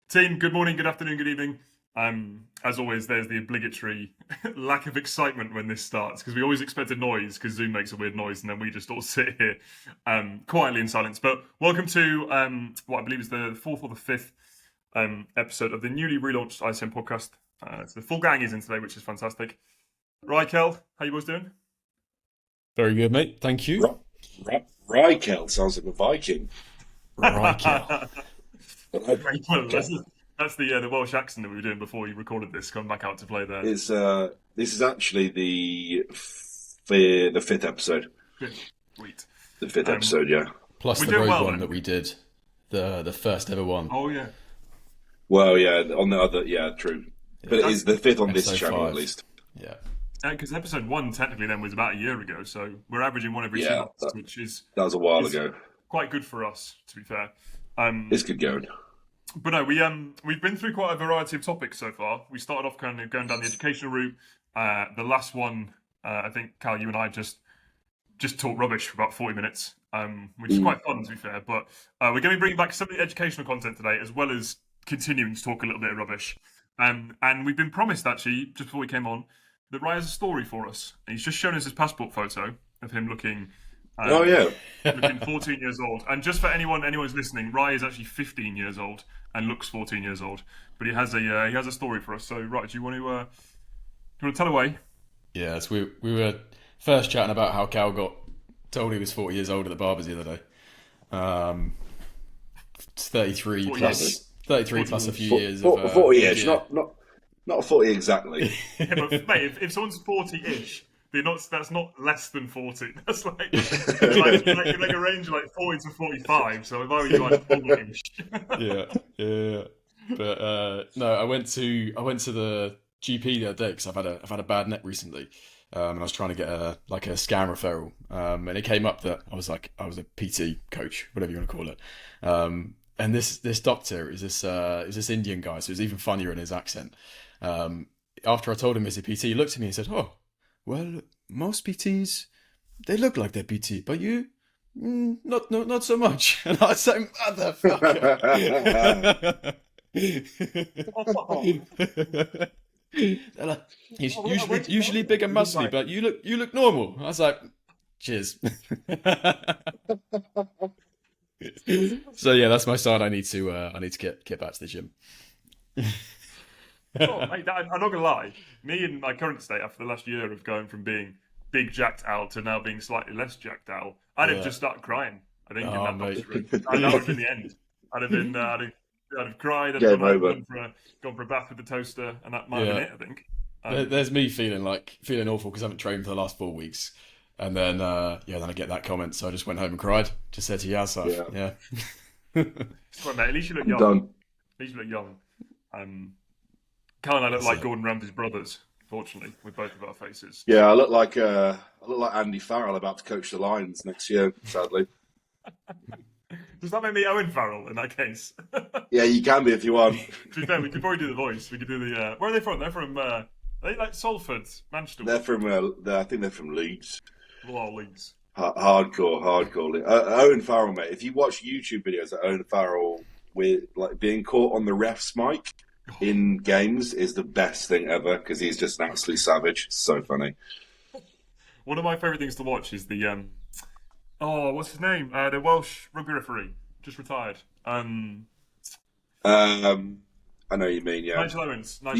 Team, good morning, good afternoon, good evening. As always, there's the obligatory lack of excitement when this starts because we always expect a noise because Zoom makes a weird noise and then we just all sit here quietly in silence. But welcome to what I believe is the fourth or the fifth episode of the newly relaunched ICM podcast. So the full gang is in today, which is fantastic. Raquel, how you boys doing? Very good, mate. Thank you. Rykel sounds like a Viking. Rykel. Raquel, that's the Welsh accent that we were doing before you recorded this. Coming back out to play there. It's this is actually the fifth episode. Sweet. The fifth episode, yeah. Plus We're the doing road well, one then. that we did, the first ever one. Oh yeah. Well, yeah, on the other, yeah, true. But it is the fifth on this Episode channel, 5. at least. Yeah. Because episode 1 technically then was about a year ago, so we're averaging one every 2 Yeah, months, which is That was a while It's- ago. quite good for us, to be fair. It's good going. But no, we've been through quite a variety of topics so far. We started off kind of going down the educational route. The last one, I think Cal, you and I just talked rubbish for about 40 minutes, which is quite fun to be fair. But we're going to be bringing back some of the educational content today, as well as continuing to talk a little bit of rubbish. And we've been promised actually just before we came on that Rai has a story for us. And he's just shown us his passport photo of him looking. Oh, yeah. Looking 14 years old. And just for anyone who's listening, Rai is actually 15 years old and looks 14 years old. But he has a story for us. So, right, do you want to tell away? Yeah, so we were first chatting about how Cal got told he was 40 years old at the barbers the other day. It's 33 40 plus, years. 33 plus a few years of 40 ish, yeah. not 40 exactly. Yeah, but mate, if someone's 40-ish, that's not less than 40. That's like a range of like 40 to 45. So if I were you, like 40-ish. yeah. But no, I went to the GP the other day because I've had a bad neck recently, and I was trying to get a scan referral, and it came up that I was a PT coach, whatever you want to call it, and this doctor is this Indian guy, so it's even funnier in his accent. After I told him he's a PT, he looked at me and said, "Oh, well, most PTs they look like they're PT, but you." Not so much. And I was like, motherfucker. They're like, he's usually big and muscly, but you look normal. I was like, cheers. So yeah, that's my sign. I need to get back to the gym. Oh, mate, I'm not gonna lie. Me in my current state after the last year of going from being big jacked Al to now being slightly less jacked Al, I'd have Yeah. just started crying. I think in Oh, that mate. doctor's room. That would have been the end. I'd have been. I'd have cried. I'd Game have over. gone for a bath with the toaster, and that might have been Yeah. it. I think. There's me feeling awful because I haven't trained for the last 4 weeks, and then then I get that comment, so I just went home and cried. Just said to Yaz, yeah. Sorry, mate. At least you look I'm young. done. At least you look young. Cal and I look like it. Gordon Ramsay's brothers. Fortunately, with both of our faces. Yeah, I look like Andy Farrell about to coach the Lions next year, sadly. Does that make me Owen Farrell in that case? Yeah, you can be if you want. To be fair, we could probably do the voice. We could do the. Where are they from? They're from. Are they like Salford, Manchester? They're from, I think they're from Leeds. Law Leagues. Hardcore. Owen Farrell, mate. If you watch YouTube videos of Owen Farrell with like being caught on the ref's mic in games, is the best thing ever because he's just an absolute savage. So funny. One of my favourite things to watch is the. What's his name? The Welsh rugby referee, just retired. I know what you mean. Yeah, Nigel Owens. Watch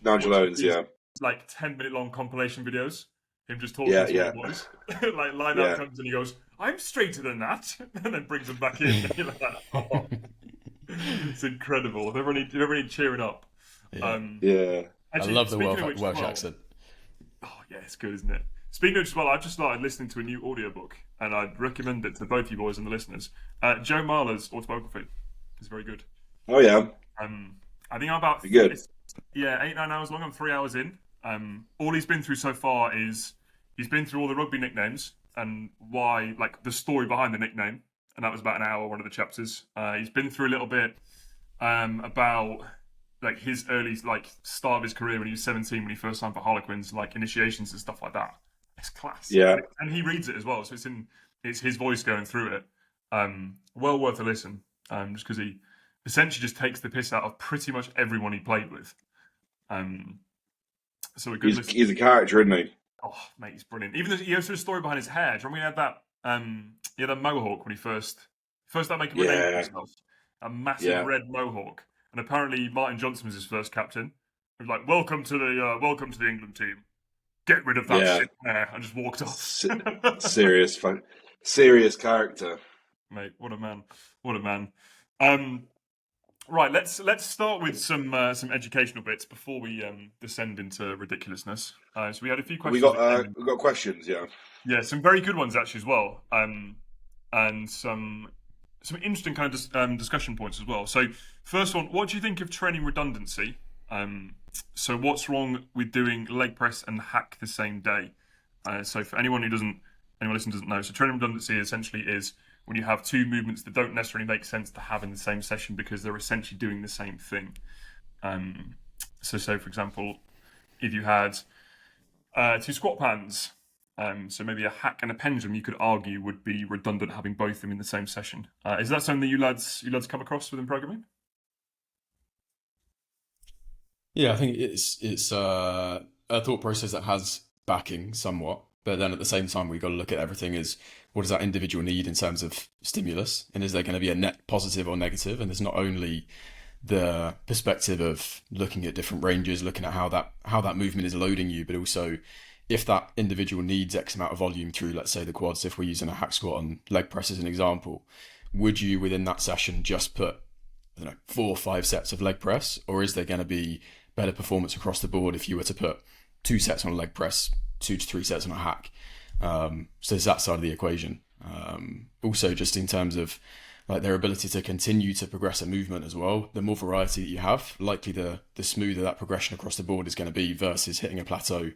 Nigel Owens. these, Yeah, like 10-minute long compilation videos. Him just talking Yeah, to yeah. the boys. Like line Yeah. out comes and he goes, "I'm straighter than that," and then brings them back in. And you're like, oh. It's incredible. If everybody cheering up. Yeah. yeah. I Actually, love the speaking of which as Welsh well- accent. Oh yeah, it's good, isn't it? Speaking of which as well, I've just started listening to a new audiobook, and I'd recommend it to both you boys and the listeners. Joe Marler's autobiography is very good. Oh yeah. I think I'm about Good. 8-9 hours long. I'm 3 hours in. All he's been through so far is he's been through all the rugby nicknames and why, like the story behind the nickname, and that was about an hour. One of the chapters. He's been through a little bit about like his early start of his career when he was 17 when he first signed for Harlequins, like initiations and stuff like that. It's class. Yeah. And he reads it as well, so it's his voice going through it. Well worth a listen. Just because essentially just takes the piss out of pretty much everyone he played with. So a good listen. He's a character, isn't he? Oh, mate, he's brilliant. Even he has a story behind his hair. Do you remember he had that mohawk when he first started making a name for himself? A massive red mohawk. And apparently Martin Johnson was his first captain. He was like, welcome to the England team. Get rid of that shit hair. And just walked off. Serious character. Mate, what a man. What a man. Right, let's start with some educational bits before we descend into ridiculousness. So we had a few questions. We got questions, yeah. Yeah, some very good ones actually as well, and some interesting kind of discussion points as well. So first one, what do you think of training redundancy? So what's wrong with doing leg press and hack the same day? So for anyone listening doesn't know, so training redundancy essentially is when you have two movements that don't necessarily make sense to have in the same session because they're essentially doing the same thing. So for example, if you had two squat pans, so maybe a hack and a pendulum, you could argue would be redundant having both of them in the same session. Is that something that you lads come across within programming? Yeah, I think it's a thought process that has backing somewhat, but then at the same time we've got to look at everything as what does that individual need in terms of stimulus, and is there going to be a net positive or negative? And there's not only the perspective of looking at different ranges, looking at how that movement is loading you, but also if that individual needs X amount of volume through, let's say, the quads, if we're using a hack squat and leg press as an example, would you within that session just put 4 or 5 sets of leg press, or is there going to be better performance across the board if you were to put 2 sets on a leg press, 2 to 3 sets on a hack? So there's that side of the equation. Also, just in terms of like their ability to continue to progress a movement as well, the more variety that you have, likely the smoother that progression across the board is going to be versus hitting a plateau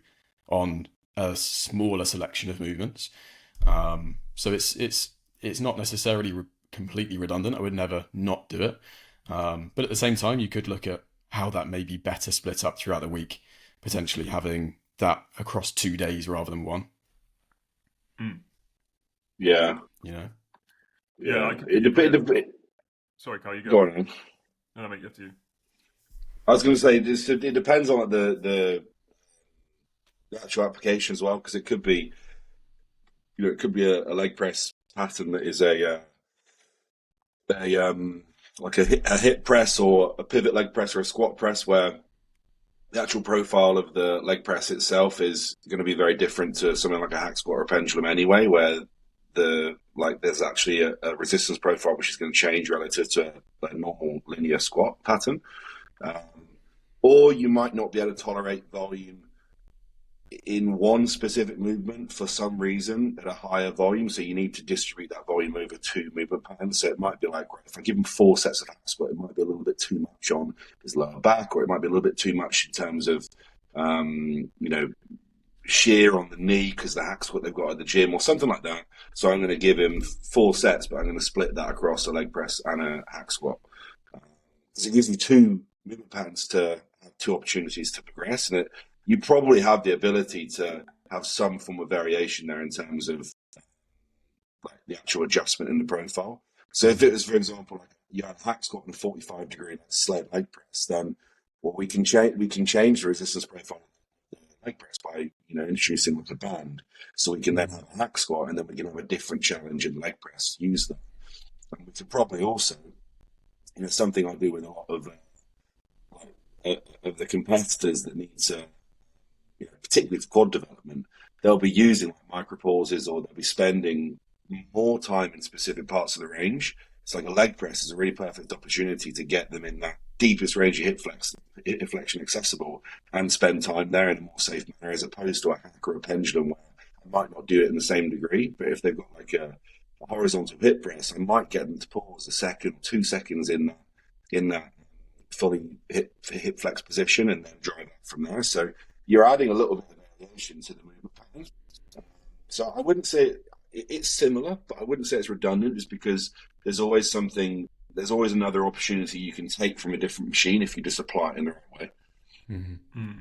on a smaller selection of movements. So it's not necessarily completely redundant. I would never not do it. But at the same time, you could look at how that may be better split up throughout the week, potentially having that across 2 days rather than 1. Yeah. Yeah. It depends. Sorry, Carl, you go. Go on. No, mate, up to you. I was going to say it depends on the actual application as well, because it could be, it could be a leg press pattern that is like a hip press or a pivot leg press or a squat press, where the actual profile of the leg press itself is going to be very different to something like a hack squat or a pendulum anyway, where there's actually a resistance profile which is going to change relative to a normal linear squat pattern. Or you might not be able to tolerate volume in one specific movement for some reason at a higher volume, so you need to distribute that volume over 2 movement patterns. So it might be like, if I give him 4 sets of hack squat, it might be a little bit too much on his lower back, or it might be a little bit too much in terms of shear on the knee because the hack squat they've got at the gym or something like that. So I'm going to give him 4 sets, but I'm going to split that across a leg press and a hack squat. So it gives you 2 movement patterns to have 2 opportunities to progress, and you probably have the ability to have some form of variation there in terms of like the actual adjustment in the profile. So if it was, for example, like you had a hack squat and a 45-degree sled leg press, then we can change the resistance profile of the leg press by introducing like a band, so we can then have a hack squat and then we can have a different challenge in leg press. Use that, and we could probably also, something I do with a lot of the competitors that need to. Particularly for quad development, they'll be using like micropauses, or they'll be spending more time in specific parts of the range. It's like a leg press is a really perfect opportunity to get them in that deepest range of hip flexion accessible and spend time there in a more safe manner, as opposed to a hack or a pendulum where I might not do it in the same degree. But if they've got like a horizontal hip press, I might get them to pause a second, 2 seconds in that fully hip flex position and then drive out from there. So you're adding a little bit of variation to the movement pattern. So I wouldn't say it's similar, but I wouldn't say it's redundant, just because there's always another opportunity you can take from a different machine if you just apply it in the right way. Mm-hmm.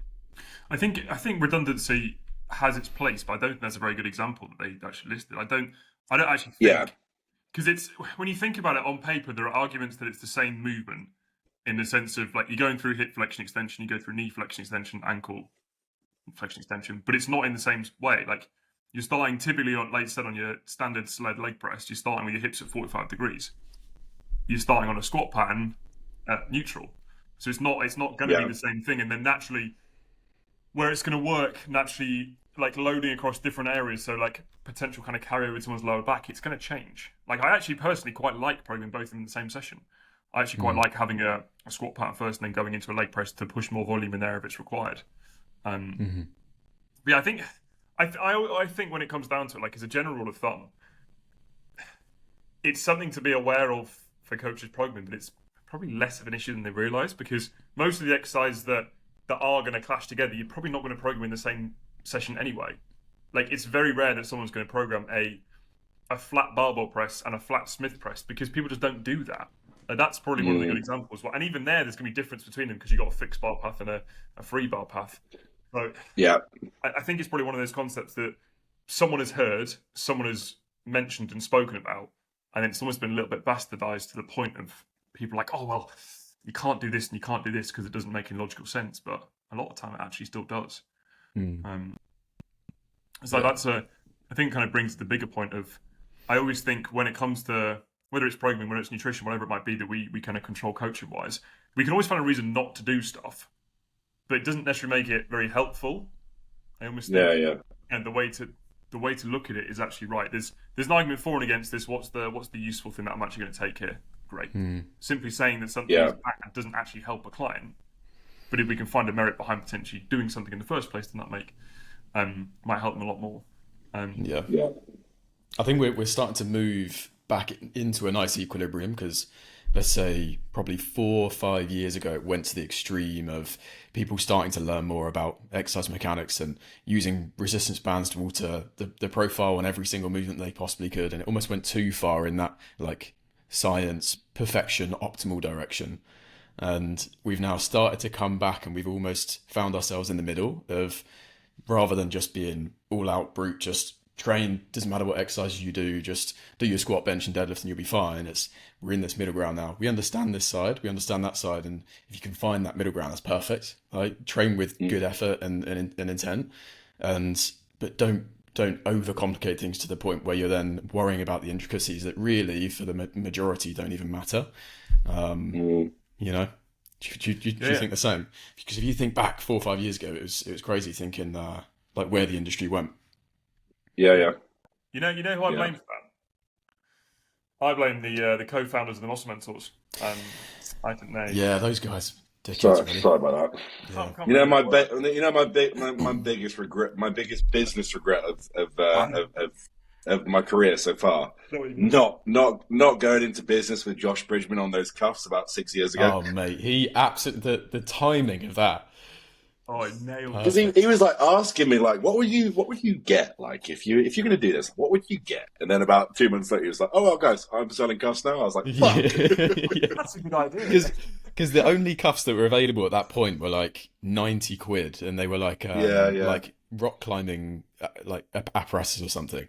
I think redundancy has its place, but I don't think that's a very good example that they actually listed. I don't actually think because it's when you think about it on paper, there are arguments that it's the same movement in the sense of like you're going through hip flexion extension, you go through knee flexion extension, ankle flexion extension, but it's not in the same way. Like you're starting typically on, like you said, on your standard sled leg press, you're starting with your hips at 45 degrees. You're starting on a squat pattern at neutral, so it's not going to be the same thing. And then naturally, where it's going to work naturally, like loading across different areas, so like potential kind of carryover with someone's lower back, it's going to change. Like I actually personally quite like programming both in the same session. I actually quite like having a squat pattern first and then going into a leg press to push more volume in there if it's required. But yeah, I think when it comes down to it, like as a general rule of thumb, it's something to be aware of for coaches programming, but it's probably less of an issue than they realise, because most of the exercises that are going to clash together, you're probably not going to program in the same session anyway. Like it's very rare that someone's going to program a flat barbell press and a flat Smith press, because people just don't do that. That's probably one of the good examples. And even there's going to be difference between them because you've got a fixed bar path and a free bar path. So I think it's probably one of those concepts that someone has heard, someone has mentioned and spoken about, and then someone's been a little bit bastardized to the point of people like, oh, well, you can't do this and you can't do this because it doesn't make any logical sense. But a lot of the time it actually still does. So that's I think kind of brings the bigger point of, I always think when it comes to whether it's programming, whether it's nutrition, whatever it might be that we kind of control coaching wise, we can always find a reason not to do stuff, but it doesn't necessarily make it very helpful. I almost think, and the way to look at it is actually right. There's an argument for and against this. What's the useful thing that I'm actually going to take here? Great. Simply saying that something is bad doesn't actually help a client, but if we can find a merit behind potentially doing something in the first place, then that might help them a lot more. I think we're starting to move back into a nice equilibrium, because let's say probably 4 or 5 years ago it went to the extreme of people starting to learn more about exercise mechanics and using resistance bands to alter the profile on every single movement they possibly could, and it almost went too far in that like science perfection optimal direction. And we've now started to come back, and we've almost found ourselves in the middle of, rather than just being all out brute, just train, doesn't matter what exercises you do, just do your squat, bench and deadlift and you'll be fine. We're in this middle ground now. We understand this side, we understand that side, and if you can find that middle ground, that's perfect. Right? Train with good effort and intent, but don't overcomplicate things to the point where you're then worrying about the intricacies that really for the majority don't even matter. You know, do you think the same? Because if you think back 4 or 5 years ago, it was crazy thinking like where the industry went. Yeah. You know who I blame for that? I blame the co-founders of the Muscle Mentors. I think they. Yeah, those guys. Sorry about that. Yeah. You know my biggest regret, my biggest business regret of my career so far. Not going into business with Josh Bridgman on those cuffs about 6 years ago. Oh mate, he absolutely the timing of that. Oh, I nailed it. Because he was like asking me like, what would you get like if you're going to do this? What would you get? And then about 2 months later, he was like, oh well, guys, I'm selling cuffs now. I was like, fuck. That's a good idea. Because the only cuffs that were available at that point were like 90 quid, and they were like like rock climbing like apparatuses or something,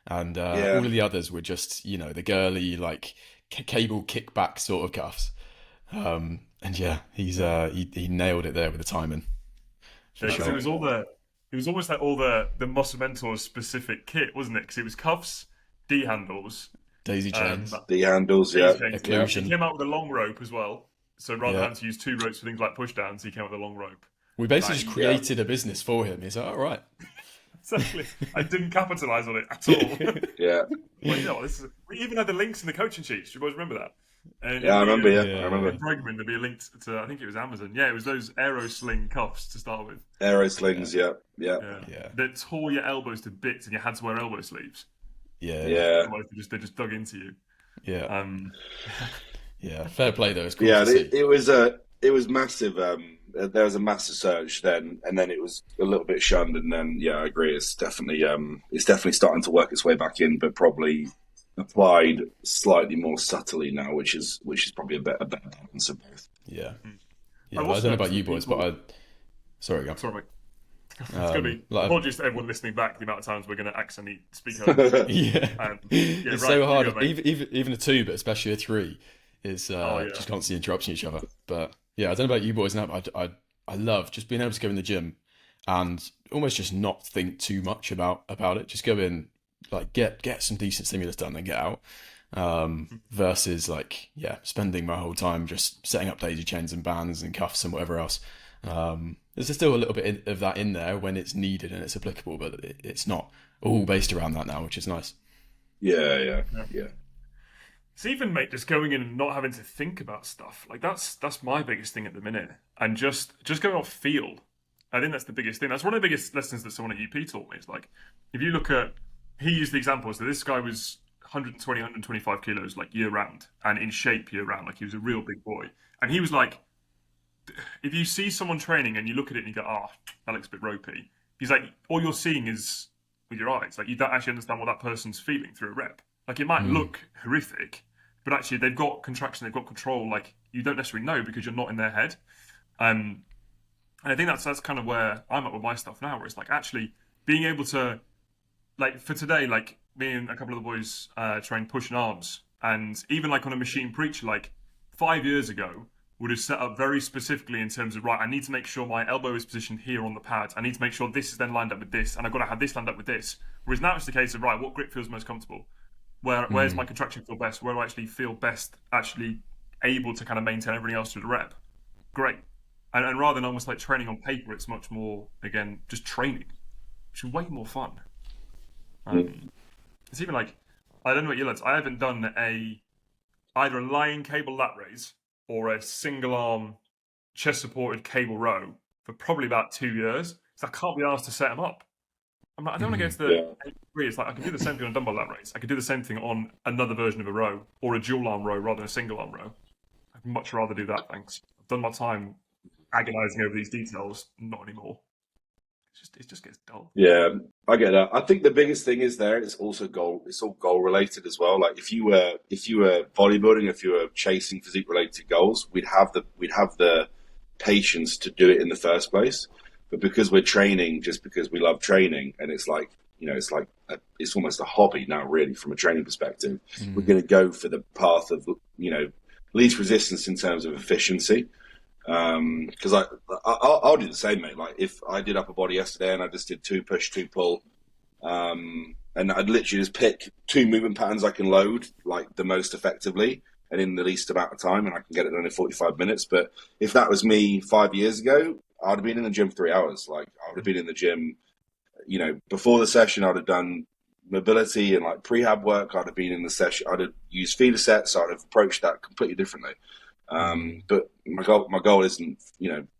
and all of the others were just the girly like cable kickback sort of cuffs. And yeah, he nailed it there with the timing. Sure. It was almost like all the Muscle Mentors specific kit, wasn't it? Because it was cuffs, D handles, daisy chains, D handles, He came out with a long rope as well. So rather than having to use 2 ropes for things like push downs, he came out with a long rope. We basically just created a business for him. He's like, all right. Exactly. I didn't capitalise on it at all. Yeah. Well, we even had the links in the coaching sheets. Do you guys remember that? And I remember. I remember. Programming, there'd be a link to, I think it was Amazon. Yeah, it was those Aero Sling cuffs to start with. Aero Slings, yeah. That tore your elbows to bits, and you had to wear elbow sleeves. Yeah. They just dug into you. Yeah. Yeah. Fair play though. It's cool it was massive. There was a massive surge then, and then it was a little bit shunned, and then I agree. It's definitely starting to work its way back in, but probably applied slightly more subtly now, which is probably a better balance of both. Yeah. I don't know about you boys, but sorry, mate. It's going to be, Like, apologies to everyone listening back, the amount of times we're going to accidentally speak over. yeah, Yeah, it's right, so you hard. go, mate. Even a two, but especially a three, is Oh, yeah. just constantly interrupting each other. But yeah, I don't know about you boys. Now, I love just being able to go in the gym and almost just not think too much about it. Just go in, like get some decent stimulus done, and get out. Versus like spending my whole time just setting up daisy chains and bands and cuffs and whatever else. There's still a little bit of that in there when it's needed and it's applicable, but it's not all based around that now, which is nice. Yeah. It's even, mate, just going in and not having to think about stuff. Like that's my biggest thing at the minute. And just going off feel. I think that's the biggest thing. That's one of the biggest lessons that someone at UP taught me. Is like, if you look at, he used the example, so this guy was 120, 125 kilos, like year round, and in shape year round. Like he was a real big boy. And he was like, if you see someone training and you look at it and you go, oh, that looks a bit ropey. He's like, all you're seeing is with your eyes. Like you don't actually understand what that person's feeling through a rep. Like it might look horrific, but actually they've got contraction, they've got control. Like you don't necessarily know because you're not in their head. And I think that's kind of where I'm at with my stuff now, where it's like actually being able to, like for today, like me and a couple of the boys trained push and arms, and even like on a machine preacher, like 5 years ago, would have set up very specifically in terms of, right, I need to make sure my elbow is positioned here on the pad. I need to make sure this is then lined up with this, and I've got to have this lined up with this. Whereas now it's the case of, right, what grip feels most comfortable? Where's my contraction feel best? Where do I actually feel best actually able to kind of maintain everything else through the rep? Great. And rather than almost like training on paper, it's much more, again, just training, which is way more fun. It's even like, I don't know about you lads, I haven't done either a lying cable lat raise or a single arm chest supported cable row for probably about 2 years. So I can't be asked to set them up. I'm like, I don't want to go to the it's like I can do the same thing on a dumbbell lat raise. I could do the same thing on another version of a row or a dual arm row rather than a single arm row. I'd much rather do that, thanks. I've done my time agonizing over these details, not anymore. It just gets dull. Yeah, I get that. I think the biggest thing is there. It's also goal. It's all goal related as well. Like if you were bodybuilding, if you were chasing physique related goals, we'd have the patience to do it in the first place. But because we're training, just because we love training, and it's like it's almost a hobby now, really, from a training perspective. We're going to go for the path of least resistance in terms of efficiency. Because I'll do the same, mate. Like if I did upper body yesterday and I just did 2 push, 2 pull, and I'd literally just pick 2 movement patterns I can load like the most effectively and in the least amount of time, and I can get it done in 45 minutes. But if that was me 5 years ago, I'd have been in the gym for 3 hours. Like I would have been in the gym, before the session, I'd have done mobility and like prehab work. I'd have been in the session. I'd have used feeder sets. I'd have approached that completely differently. But my goal isn't,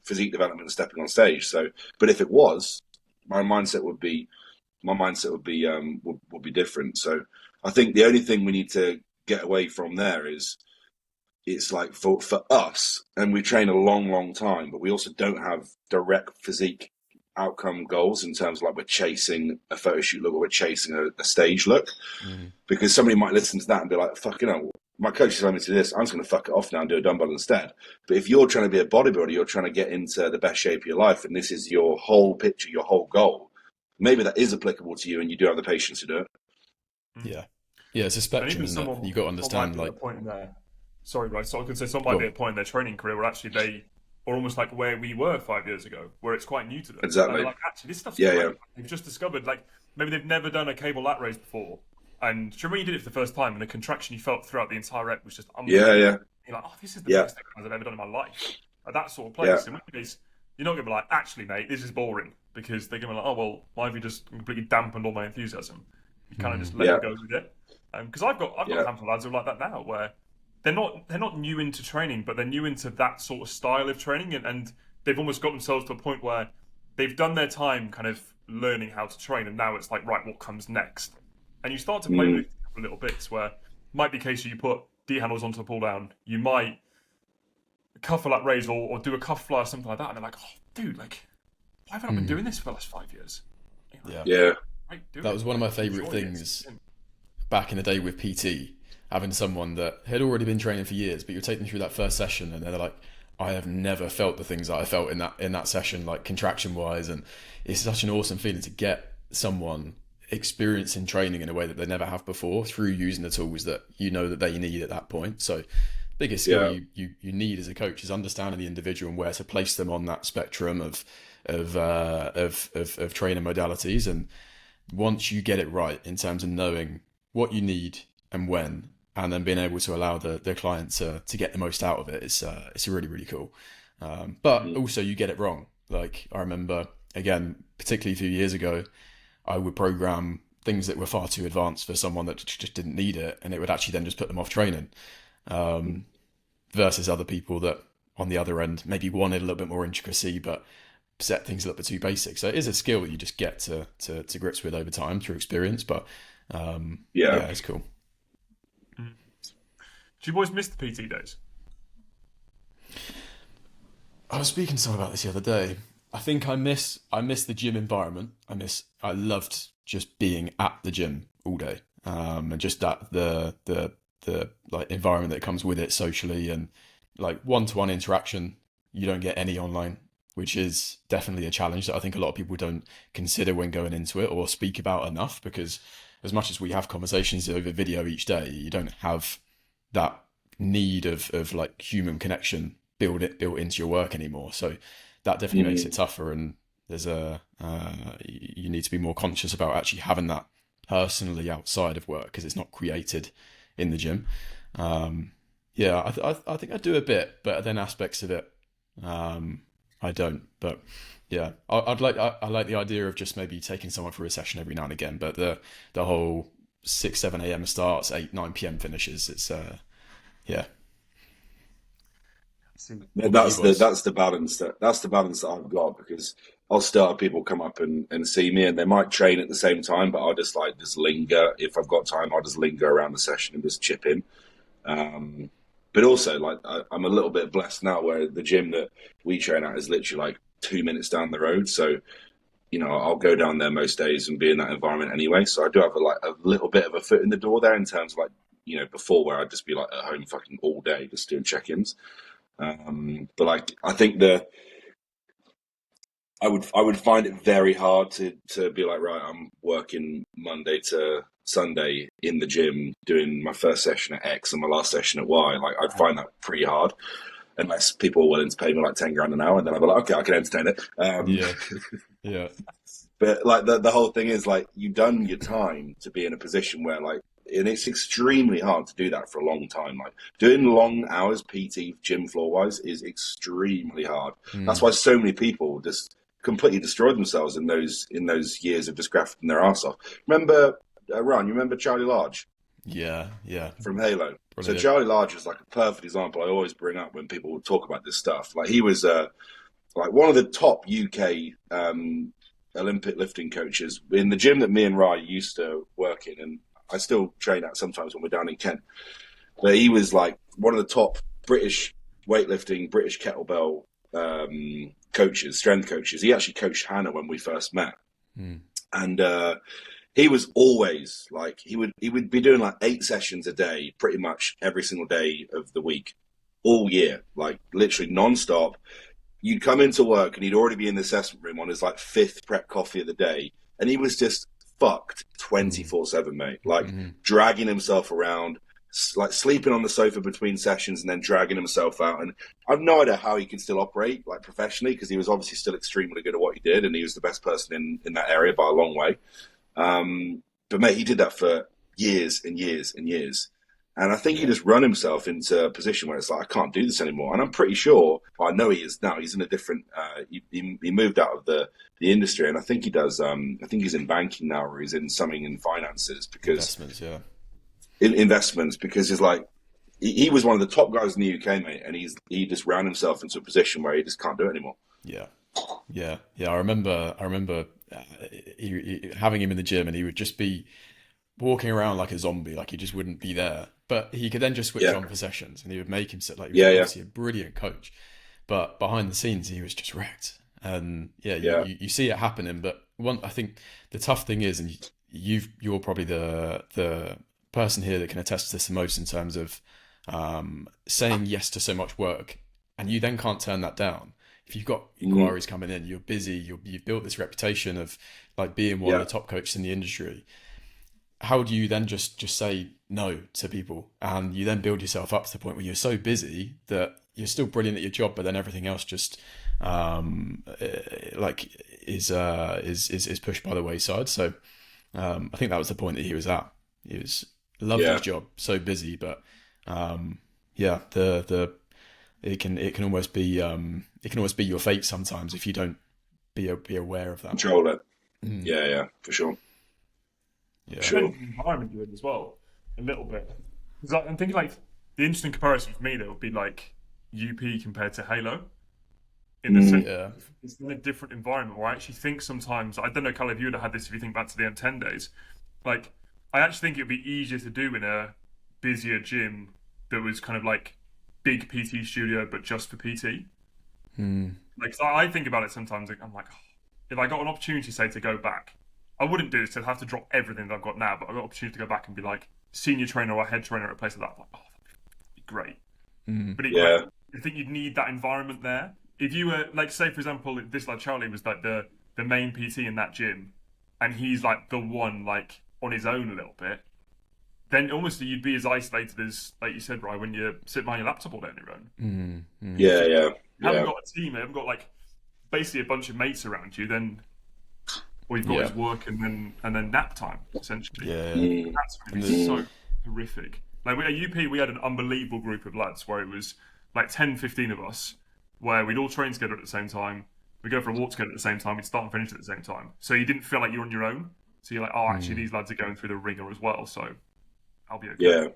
physique development and stepping on stage. So, but if it was, my mindset would be different. So I think the only thing we need to get away from there is it's like for us, and we train a long time, but we also don't have direct physique outcome goals in terms of like we're chasing a photo shoot look or we're chasing a stage look, because somebody might listen to that and be like, fuck, my coach is telling me to do this, I'm just going to fuck it off now and do a dumbbell instead. But if you're trying to be a bodybuilder, you're trying to get into the best shape of your life, and this is your whole picture, your whole goal, maybe that is applicable to you and you do have the patience to do it. Yeah, it's a spectrum, isn't it? You've got to understand, like... Point in there. Sorry, right, so I could say someone might be at a point in their training career where actually they are almost like where we were 5 years ago, where it's quite new to them. Exactly. And they're like, actually, this stuff's great. They've just discovered, like, maybe they've never done a cable lat raise before. And do you remember when you did it for the first time and the contraction you felt throughout the entire rep was just unbelievable? Yeah. You're like, oh, this is the best exercise I've ever done in my life. At that sort of place. In which case, you're not going to be like, actually, mate, this is boring. Because they're going to be like, oh, well, why have you just completely dampened all my enthusiasm? You kind of just let it go with it. Because I've got a handful of lads who are like that now, where they're not new into training, but they're new into that sort of style of training, and they've almost got themselves to a point where they've done their time kind of learning how to train, and now it's like, right, what comes next? And you start to play with little bits where it might be a case where you put D handles onto a pull down, you might cuff a lat raise or do a cuff fly or something like that, and they're like, oh, dude, like, why haven't I been doing this for the last 5 years? Yeah. Right, that was one of my favourite things back in the day with PT, having someone that had already been training for years, but you're taking them through that first session and they're like, I have never felt the things that I felt in that session, like contraction wise, and it's such an awesome feeling to get someone experiencing training in a way that they never have before through using the tools that you know that they need at that point. So biggest skill you need as a coach is understanding the individual and where to place them on that spectrum of training modalities. And once you get it right in terms of knowing what you need and when, and then being able to allow the client to get the most out of it, it's really, really cool. But also you get it wrong. Like I remember, again, particularly a few years ago, I would program things that were far too advanced for someone that just didn't need it, and it would actually then just put them off training. Versus other people that on the other end maybe wanted a little bit more intricacy, but set things a little bit too basic. So it is a skill that you just get to grips with over time through experience. But it's cool. Do you boys miss the PT days? I was speaking to someone about this the other day. I think I miss the gym environment. I loved just being at the gym all day, and just that the like environment that comes with it socially, and like one-to-one interaction you don't get any online, which is definitely a challenge that I think a lot of people don't consider when going into it or speak about enough, because as much as we have conversations over video each day, you don't have that need of like human connection built into your work anymore. So that definitely makes it tougher, and there's you need to be more conscious about actually having that personally outside of work, because it's not created in the gym. I think I do a bit, but then aspects of it I don't. But yeah, I like the idea of just maybe taking someone through a session every now and again, but the whole 6-7 a.m. starts, 8-9 p.m. finishes, it's That's the balance that I've got, because I'll start, people come up and see me, and they might train at the same time, but I'll just linger. If I've got time, I'll just linger around the session and just chip in. But also, like, I'm a little bit blessed now where the gym that we train at is literally like 2 minutes down the road. So, I'll go down there most days and be in that environment anyway. So I do have a little bit of a foot in the door there in terms of before, where I'd just be like at home fucking all day just doing check-ins. But like, I think I would find it very hard to be like, right, I'm working Monday to Sunday in the gym doing my first session at X and my last session at Y. Like, I'd find that pretty hard unless people are willing to pay me like 10 grand an hour, and then I'd be like, okay, I can entertain it. Yeah. But like the whole thing is, like, you've done your time to be in a position where, like, and it's extremely hard to do that for a long time. Like, doing long hours PT gym floor wise is extremely hard. That's why so many people just completely destroy themselves in those years of just grafting their arse off. Remember, Ron, you remember Charlie Large? Yeah. From Halo. Brilliant. So Charlie Large is like a perfect example I always bring up when people talk about this stuff. Like, he was like one of the top UK Olympic lifting coaches in the gym that me and Rye used to work in, and I still train at sometimes when we're down in Kent. But he was like one of the top British weightlifting, British kettlebell coaches, strength coaches. He actually coached Hannah when we first met. And he was always like, he would be doing like 8 sessions a day, pretty much every single day of the week, all year, like literally non-stop. You'd come into work and he'd already be in the assessment room on his like 5th prep coffee of the day. And he was just fucked 24/7, mate. Like, dragging himself around, like sleeping on the sofa between sessions and then dragging himself out. And I've no idea how he could still operate like professionally, because he was obviously still extremely good at what he did, and he was the best person in that area by a long way. But mate, he did that for years and years and years. And I think he just run himself into a position where it's like, I can't do this anymore. And I'm pretty sure, I know he is now, he's in a different, he moved out of the industry, and I think he does, I think he's in banking now, or he's in something in finances, because investments, because he's like, he was one of the top guys in the UK, mate. And he just ran himself into a position where he just can't do it anymore. Yeah. I remember having him in the gym, and he would just be walking around like a zombie, like he just wouldn't be there. But he could then just switch on for sessions, and he would make him sit like, he was obviously a brilliant coach, but behind the scenes he was just wrecked. And you see it happening. But I think the tough thing is, and you're probably the person here that can attest to this the most in terms of saying yes to so much work and you then can't turn that down. If you've got Mm. inquiries coming in, you're busy, you've built this reputation of like being one of Yeah. the top coaches in the industry. How do you then just say no to people, and you then build yourself up to the point where you're so busy that you're still brilliant at your job, but then everything else just like is pushed by the wayside. So I think that was the point that he was at. He was loved Yeah. his job, so busy, but yeah, the it can almost be your fate sometimes if you don't be aware of that. Control it. Mm, Yeah, for sure. yeah. Sure. Depends on the environment you're in as well, a little bit. 'Cause I'm thinking like the interesting comparison for me there would be like UP compared to Halo, in the sense Yeah. it's in a different environment where I actually think sometimes, I don't know, Cal, if you would have had this if you think back to the M10 days, like I actually think it would be easier to do in a busier gym that was kind of like big PT studio but just for PT. Mm, Like, 'cause I think about it sometimes. Like, I'm like, oh, if I got an opportunity, say, to go back, I wouldn't do this. I'd have to drop everything that I've got now. But I got an opportunity to go back and be like senior trainer or head trainer at a place like that. I'm like, oh, that'd be great. mm, But Yeah. like, I think you'd need that environment there. If you were like, say, for example, this like Charlie was like the main PT in that gym, and he's like the one like on his own a little bit. Then almost you'd be as isolated as, like you said, right, when you sit behind your laptop all day on your own. Yeah. You haven't Yeah. got a team, you haven't got like basically a bunch of mates around you, then all you've got Yeah. is work and then nap time, essentially. yeah. Mm. That's going to be so horrific. Like at UP, we had an unbelievable group of lads where it was like 10, 15 of us, where we'd all train together at the same time. We'd go for a walk together at the same time. We'd start and finish at the same time. So you didn't feel like you're on your own. So you're like, oh, actually, these lads are going through the ringer as well. So I'll be okay. Yeah.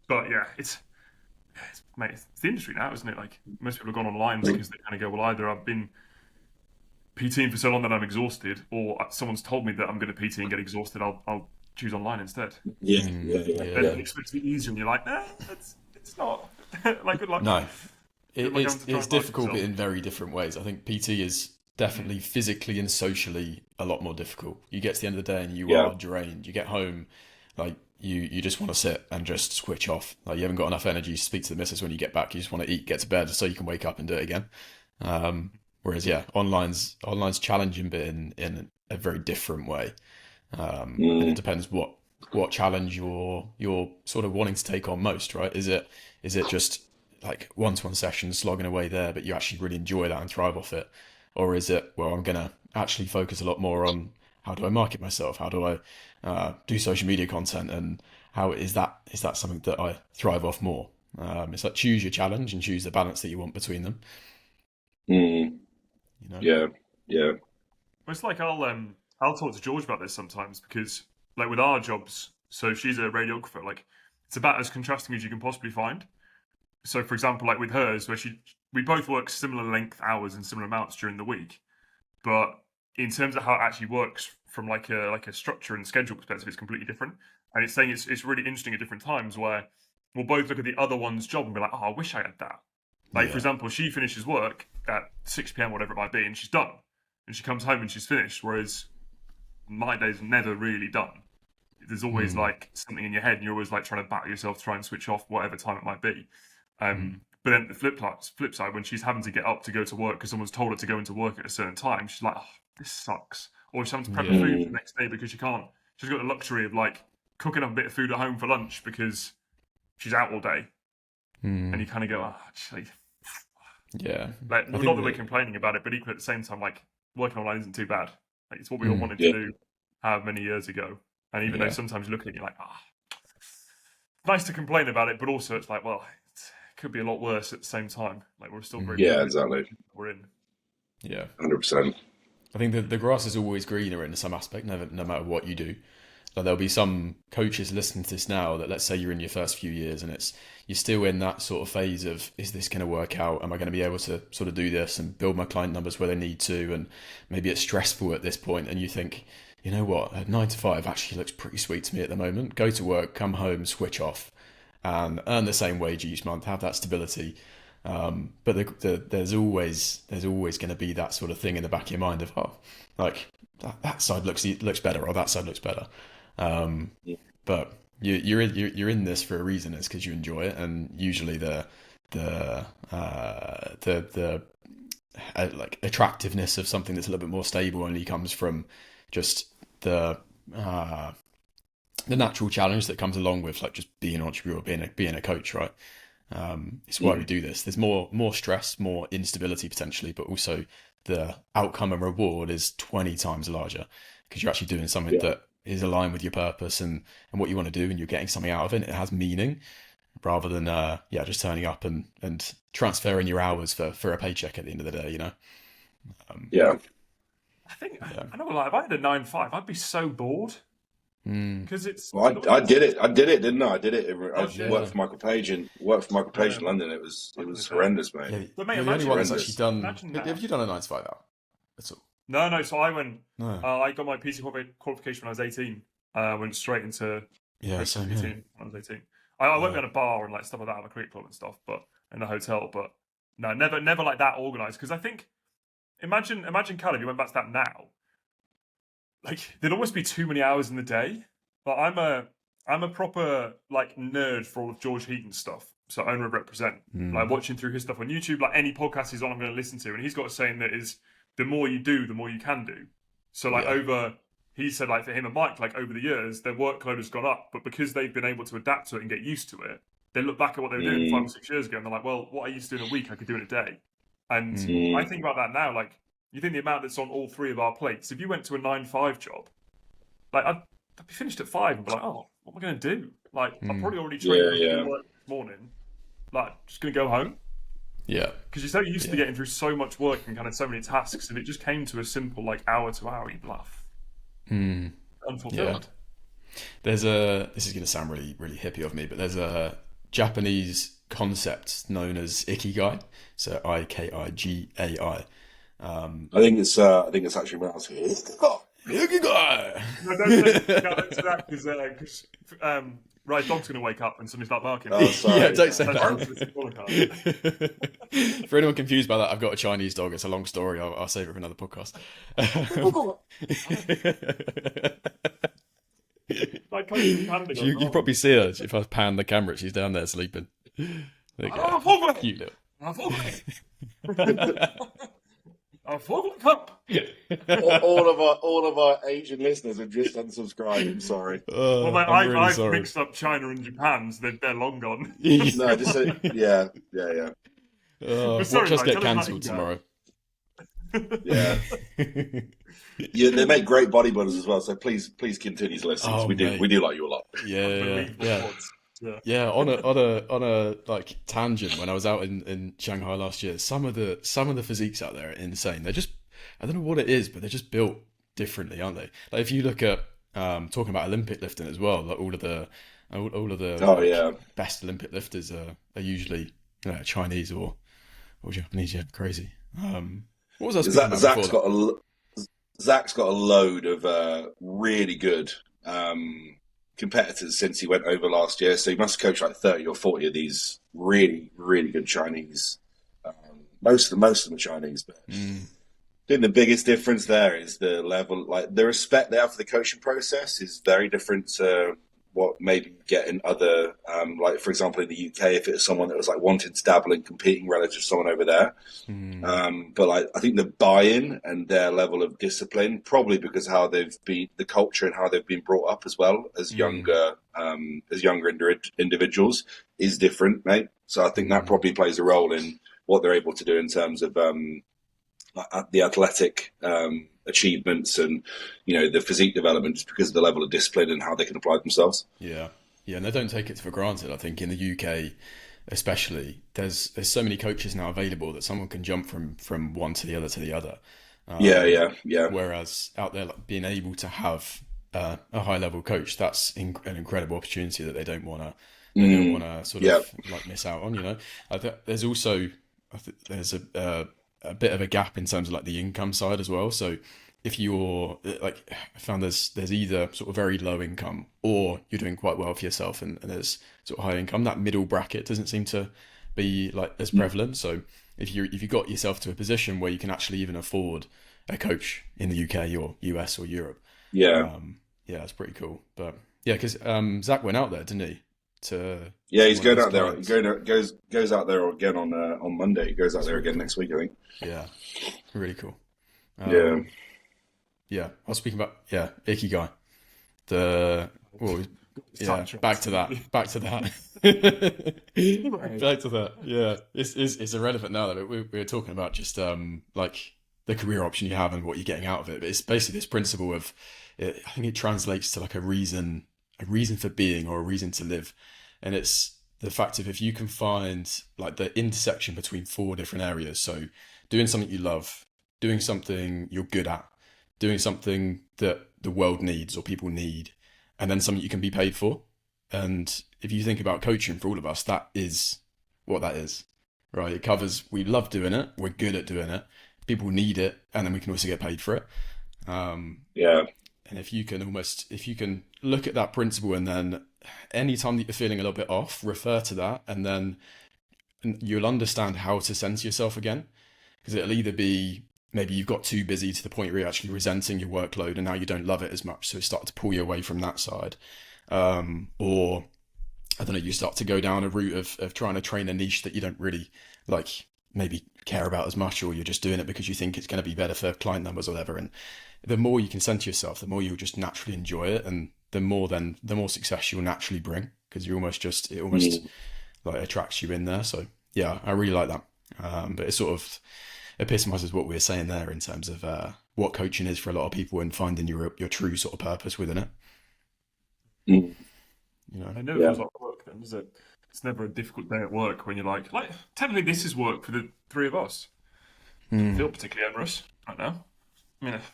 But yeah, mate, it's the industry now, isn't it? Like most people have gone online because they kind of go, well, either I've been PTing for so long that I'm exhausted, or someone's told me that I'm going to PT and get exhausted. I'll choose online instead. Yeah. And Yeah. it's supposed to be easier, and you're like, it's not. Like good luck. No, Good luck having to try it's and find difficult, but yourself. in very different ways. I think PT is definitely physically and socially a lot more difficult. You get to the end of the day and you Yeah. are drained. You get home, like you just want to sit and just switch off. Like you haven't got enough energy to speak to the missus when you get back. You just want to eat, get to bed, so you can wake up and do it again. Whereas yeah, online's challenging, but in a very different way. And it depends what challenge you're sort of wanting to take on most, right? Is it just like one-to-one sessions slogging away there, but you actually really enjoy that and thrive off it? Or is it, well, I'm going to actually focus a lot more on how do I market myself? How do I do social media content? And how is that something that I thrive off more? It's like choose your challenge and choose the balance that you want between them. Mm. You know? Yeah. Yeah. Well, it's like I'll talk to George about this sometimes because like with our jobs, so she's a radiographer. Like it's about as contrasting as you can possibly find. So for example, like with hers, where we both work similar length hours and similar amounts during the week, but in terms of how it actually works from like a structure and schedule perspective, it's completely different. And it's saying it's really interesting at different times where we'll both look at the other one's job and be like, oh, I wish I had that. Like for Yeah. example, she finishes work at 6 p.m. whatever it might be, and she's done, and she comes home and she's finished. Whereas my day's never really done. There's always like something in your head, and you're always like trying to battle yourself, try and switch off whatever time it might be. But then the flip side, when she's having to get up to go to work because someone's told her to go into work at a certain time, she's like, oh, this sucks. Or she's having to prep her food for the next day because she can't. She's got the luxury of like cooking up a bit of food at home for lunch because she's out all day. And you kind of go, oh, actually, Yeah. like, I not think that we're that- complaining about it, but equally at the same time, like working online isn't too bad. Like, it's what we all wanted Yeah. to do however many years ago. And even though Yeah. sometimes you look at it, you're like, nice to complain about it, but also it's like, well, it could be a lot worse at the same time. Like we're still very Yeah, exactly. we're in. Yeah. 100%. I think that the grass is always greener in some aspect, no matter what you do. Like there'll be some coaches listening to this now that, let's say you're in your first few years and you're still in that sort of phase of, is this going to work out? Am I going to be able to sort of do this and build my client numbers where they need to? And maybe it's stressful at this point and you think, you know what, a 9 to 5 actually looks pretty sweet to me at the moment. Go to work, come home, switch off, and earn the same wage each month, have that stability. But there's always going to be that sort of thing in the back of your mind of, oh, like that side looks better, or that side looks better. But you're in this for a reason. It's because you enjoy it, and usually the like attractiveness of something that's a little bit more stable only comes from just the natural challenge that comes along with like just being an entrepreneur, being a coach, right? It's why we do this. There's more stress, more instability potentially, but also the outcome and reward is 20 times larger because you're actually doing something that is aligned with your purpose and what you want to do, and you're getting something out of it. It has meaning rather than just turning up and transferring your hours for a paycheck at the end of the day, you know? I think I know, like if I had a 9 to 5, I'd be so bored because it's. Well, I did it, didn't I? I did it. I worked for Michael Page in London. It was horrendous, mate. Yeah, But mate, you're the only one that's horrendous. actually done. Imagine Have you done a 9 to 5 out? That's all. No. So I went. No. I got my PC qualification when I was 18. Went straight into Same PT here. when I was 18. I went at a bar and like stuff like that, at a cricket club and stuff, but in the hotel. But no, never like that organised. Because I think, imagine, Cal, if you went back to that now, like there'd almost be too many hours in the day. But I'm a proper like nerd for all of George Heaton's stuff. So owner of Represent, like watching through his stuff on YouTube, like any podcast he's on, I'm going to listen to, and he's got a saying that is, the more you do, the more you can do. So like he said like for him and Mike, like over the years, their workload has gone up, but because they've been able to adapt to it and get used to it, they look back at what they were doing 5 or 6 years ago, and they're like, well, what I used to do in a week, I could do in a day. And I think about that now, like you think the amount that's on all three of our plates. If you went to a 9 to 5 job, like I'd be finished at 5 and be like, oh, what am I going to do? Like I'm probably already trained work this morning. Like just going to go home. Yeah. Because you're so used to getting through so much work and kind of so many tasks, and it just came to a simple like hour to hour, you'd laugh. Unfulfilled. This is going to sound really, really hippie of me, but there's a Japanese concept known as ikigai. So Ikigai. I think it's actually pronounced Ikigai. No, don't say that because right, dog's going to wake up and somebody's like barking. Oh, sorry. Yeah, don't say that. that. For anyone confused by that, I've got a Chinese dog. It's a long story. I'll save it for another podcast. Like, you probably see her if I pan the camera. She's down there sleeping. There you go. Cute little. all of our Asian listeners have just unsubscribed. I'm sorry. Well, mate, I'm really I've sorry. mixed up China and Japan, so they're long gone. No, just yeah. sorry, Watch us mate, get tell us cancelled how tomorrow. Yeah. Yeah, they make great bodybuilders as well. So please continue to listen. Oh, we do like you a lot. Yeah. On a like tangent, when I was out in Shanghai last year, some of the physiques out there are insane. They're just, I don't know what it is, but they're just built differently, aren't they? Like if you look at talking about Olympic lifting as well, like all of the best Olympic lifters are usually Chinese or Japanese. Yeah, crazy. What was I speaking about? Zach's got a load of really good competitors since he went over last year. So he must coach like 30 or 40 of these really, really good Chinese. Most of them are Chinese, but I think the biggest difference there is the level, like the respect they have for the coaching process is very different to what maybe you get in other, like for example in the UK, if it was someone that was like wanting to dabble in competing relative to someone over there. But like I think the buy-in and their level of discipline, probably because how they've been, the culture and how they've been brought up as well as younger individuals is different, mate. So I think that probably plays a role in what they're able to do in terms of the athletic achievements and the physique development, just because of the level of discipline and how they can apply themselves. Yeah, and they don't take it for granted. I think in the UK, especially, there's so many coaches now available that someone can jump from one to the other. Yeah. Whereas out there, like, being able to have a high level coach, that's an incredible opportunity that they don't want to sort of like miss out on. I think there's also there's a bit of a gap in terms of like the income side as well. So if you're like, I found there's either sort of very low income or you're doing quite well for yourself and there's sort of high income. That middle bracket doesn't seem to be like as prevalent. So if you got yourself to a position where you can actually even afford a coach in the UK or US or Europe, that's pretty cool. But yeah, because Zach went out there, didn't he? Yeah, he's one of going his out there. clients. Goes out there again on Monday. He goes out there really again cool. next week, I think. Yeah, really cool. Yeah. Yeah, I was speaking about Ikigai. The well, yeah, back to that. Back to that. Back to that. Yeah, it's irrelevant now that we were talking about just like the career option you have and what you're getting out of it. But it's basically this principle of I think it translates to like a reason for being or a reason to live, and it's the fact of if you can find like the intersection between four different areas. So doing something you love, doing something you're good at, doing something that the world needs or people need, and then something you can be paid for. And if you think about coaching for all of us, that is what that is, right? It covers, we love doing it, we're good at doing it, people need it, and then we can also get paid for it. Yeah. And if you can look at that principle and then anytime that you're feeling a little bit off, refer to that, and then you'll understand how to center yourself again. Because it'll either be maybe you've got too busy to the point where you're actually resenting your workload and now you don't love it as much, so it starts to pull you away from that side. Or I don't know, you start to go down a route of trying to train a niche that you don't really like maybe care about as much, or you're just doing it because you think it's going to be better for client numbers or whatever. And the more you can center yourself, the more you'll just naturally enjoy it, and the more success you'll naturally bring, because it almost like attracts you in there. So yeah, I really like that. But it sort of epitomizes what we were saying there in terms of what coaching is for a lot of people and finding your true sort of purpose within it. Mm. You know, I know it feels like work then, does it? It's never a difficult day at work when you're like technically this is work for the three of us. Doesn't feel particularly onerous right now. I mean, I've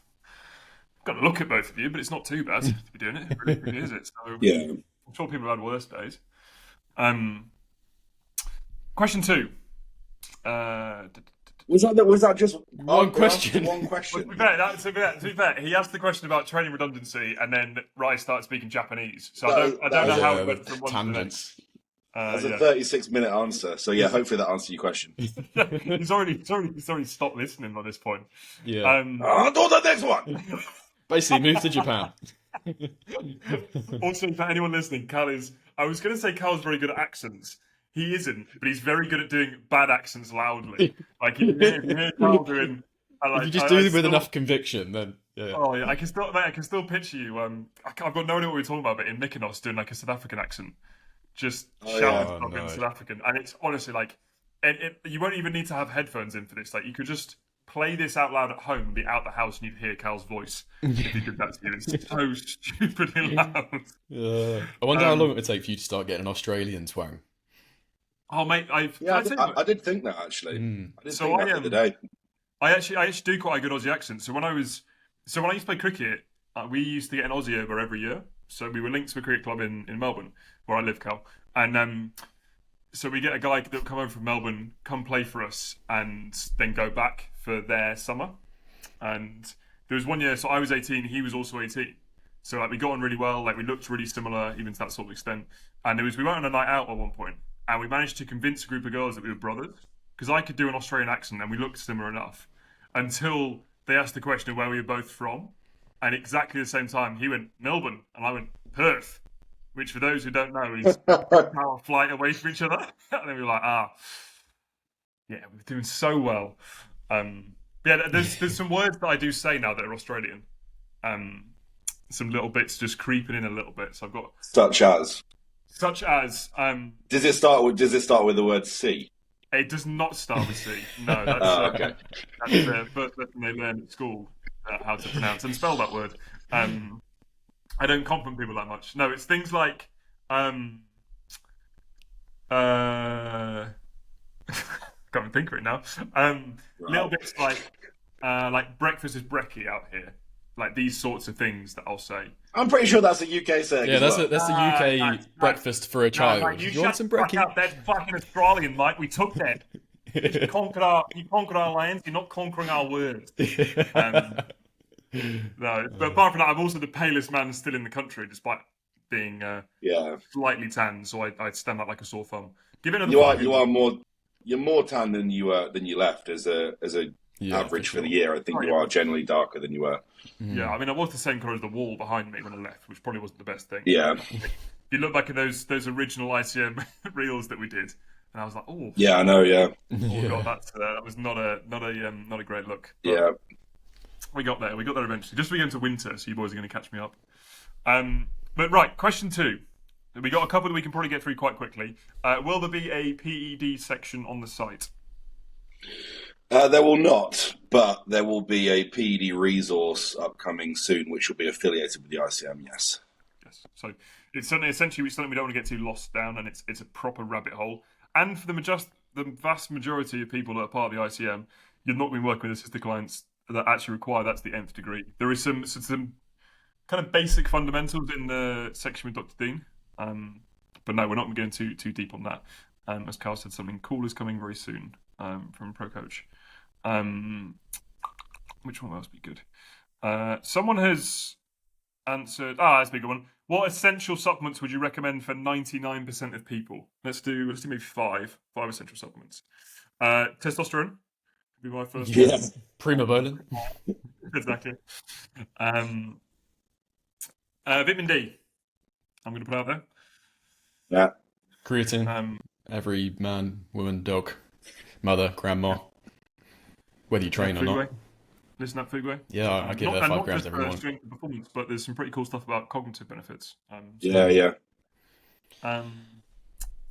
got to look at both of you, but it's not too bad to be doing it. It really is it? So Yeah. I'm sure people have had worse days. Question 2. Was that just one question? One question. To be fair, he asked the question about training redundancy, and then Rai started speaking Japanese. So I don't know how it went from one to the next. That's a 36-minute answer. So yeah, hopefully that answers your question. he's already stopped listening by this point. Yeah. On to the next one. Basically, move to Japan. Also, for anyone listening, I was going to say Cal's very good at accents. He isn't, but he's very good at doing bad accents loudly. Like you hear Cal doing. If you just do it with enough conviction, then yeah. Oh yeah, I can still picture you. I've got no idea what we're talking about, but in Mykonos doing like a South African accent, just shouting stuff in South African, and it's honestly like, you won't even need to have headphones in for this. Like you could just play this out loud at home and be out the house and you'd hear Cal's voice if he did that to you. It's so stupidly loud. I wonder how long it would take for you to start getting an Australian twang. Oh mate, I did think that actually. I did think that the other day. I actually do quite a good Aussie accent. So when I used to play cricket, we used to get an Aussie over every year. So we were linked to a cricket club in Melbourne, where I live, Cal. And so we get a guy that would come over from Melbourne, come play for us, and then go back for their summer. And there was one year, so I was 18, he was also 18. So like we got on really well, like we looked really similar, even to that sort of extent. And we went on a night out at one point, and we managed to convince a group of girls that we were brothers, because I could do an Australian accent and we looked similar enough, until they asked the question of where we were both from. And exactly the same time, he went Melbourne and I went Perth, which for those who don't know is an hour flight away from each other. And then we were like, yeah, we're doing so well. Yeah, there's some words that I do say now that are Australian. Some little bits just creeping in a little bit. So I've got such as. Does it start with the word C? It does not start with C. No, that's okay. That's the first lesson they learn at school, how to pronounce and spell that word. I don't compliment people that much. No, it's things like can't even think of it now. Little bits like breakfast is brekkie out here. Like these sorts of things that I'll say. I'm pretty sure that's a UK saying. Yeah, that's the UK breakfast for a child. You want some brekkie? That's fucking Australian, mate. We took that. You conquered our lands. You're not conquering our words. No, but apart from that, I'm also the palest man still in the country, despite being slightly tan. So I stand out like a sore thumb. Give it another. You're more tan than you left as a average for the year. I think you are generally darker than you were. Yeah, I mean, I was the same colour as the wall behind me when I left, which probably wasn't the best thing. Yeah. you look back at those original ICM reels that we did, and I was like, oh, Yeah, I know. Yeah, God, that was not a great look. But yeah. we got there. We got there eventually. Just as we get into winter, so you boys are going to catch me up. But right, question 2. We got a couple that we can probably get through quite quickly. Will there be a PED section on the site? There will not, but there will be a PED resource upcoming soon, which will be affiliated with the ICM. Yes. Yes. So it's essentially something we don't want to get too lost down, and it's a proper rabbit hole. And for the vast majority of people that are part of the ICM, you're not going to be working with assisted clients that actually require that's the nth degree. There is some kind of basic fundamentals in the section with Dr. Dean, but no, we're not going too deep on that. As Carl said, something cool is coming very soon from Pro Coach. Which one else would be good? Someone has answered. That's a big one. What essential supplements would you recommend for 99% of people? Let's do maybe five essential supplements. Testosterone would be my first. Yeah. Primobolan. Exactly. Vitamin D. I'm going to put out there. Yeah. Creatine. Every man, woman, dog, mother, grandma, whether you train or not. Listen up, Fugway. Yeah, I give her 5 grams every morning. Strength and performance, but there's some pretty cool stuff about cognitive benefits. Yeah.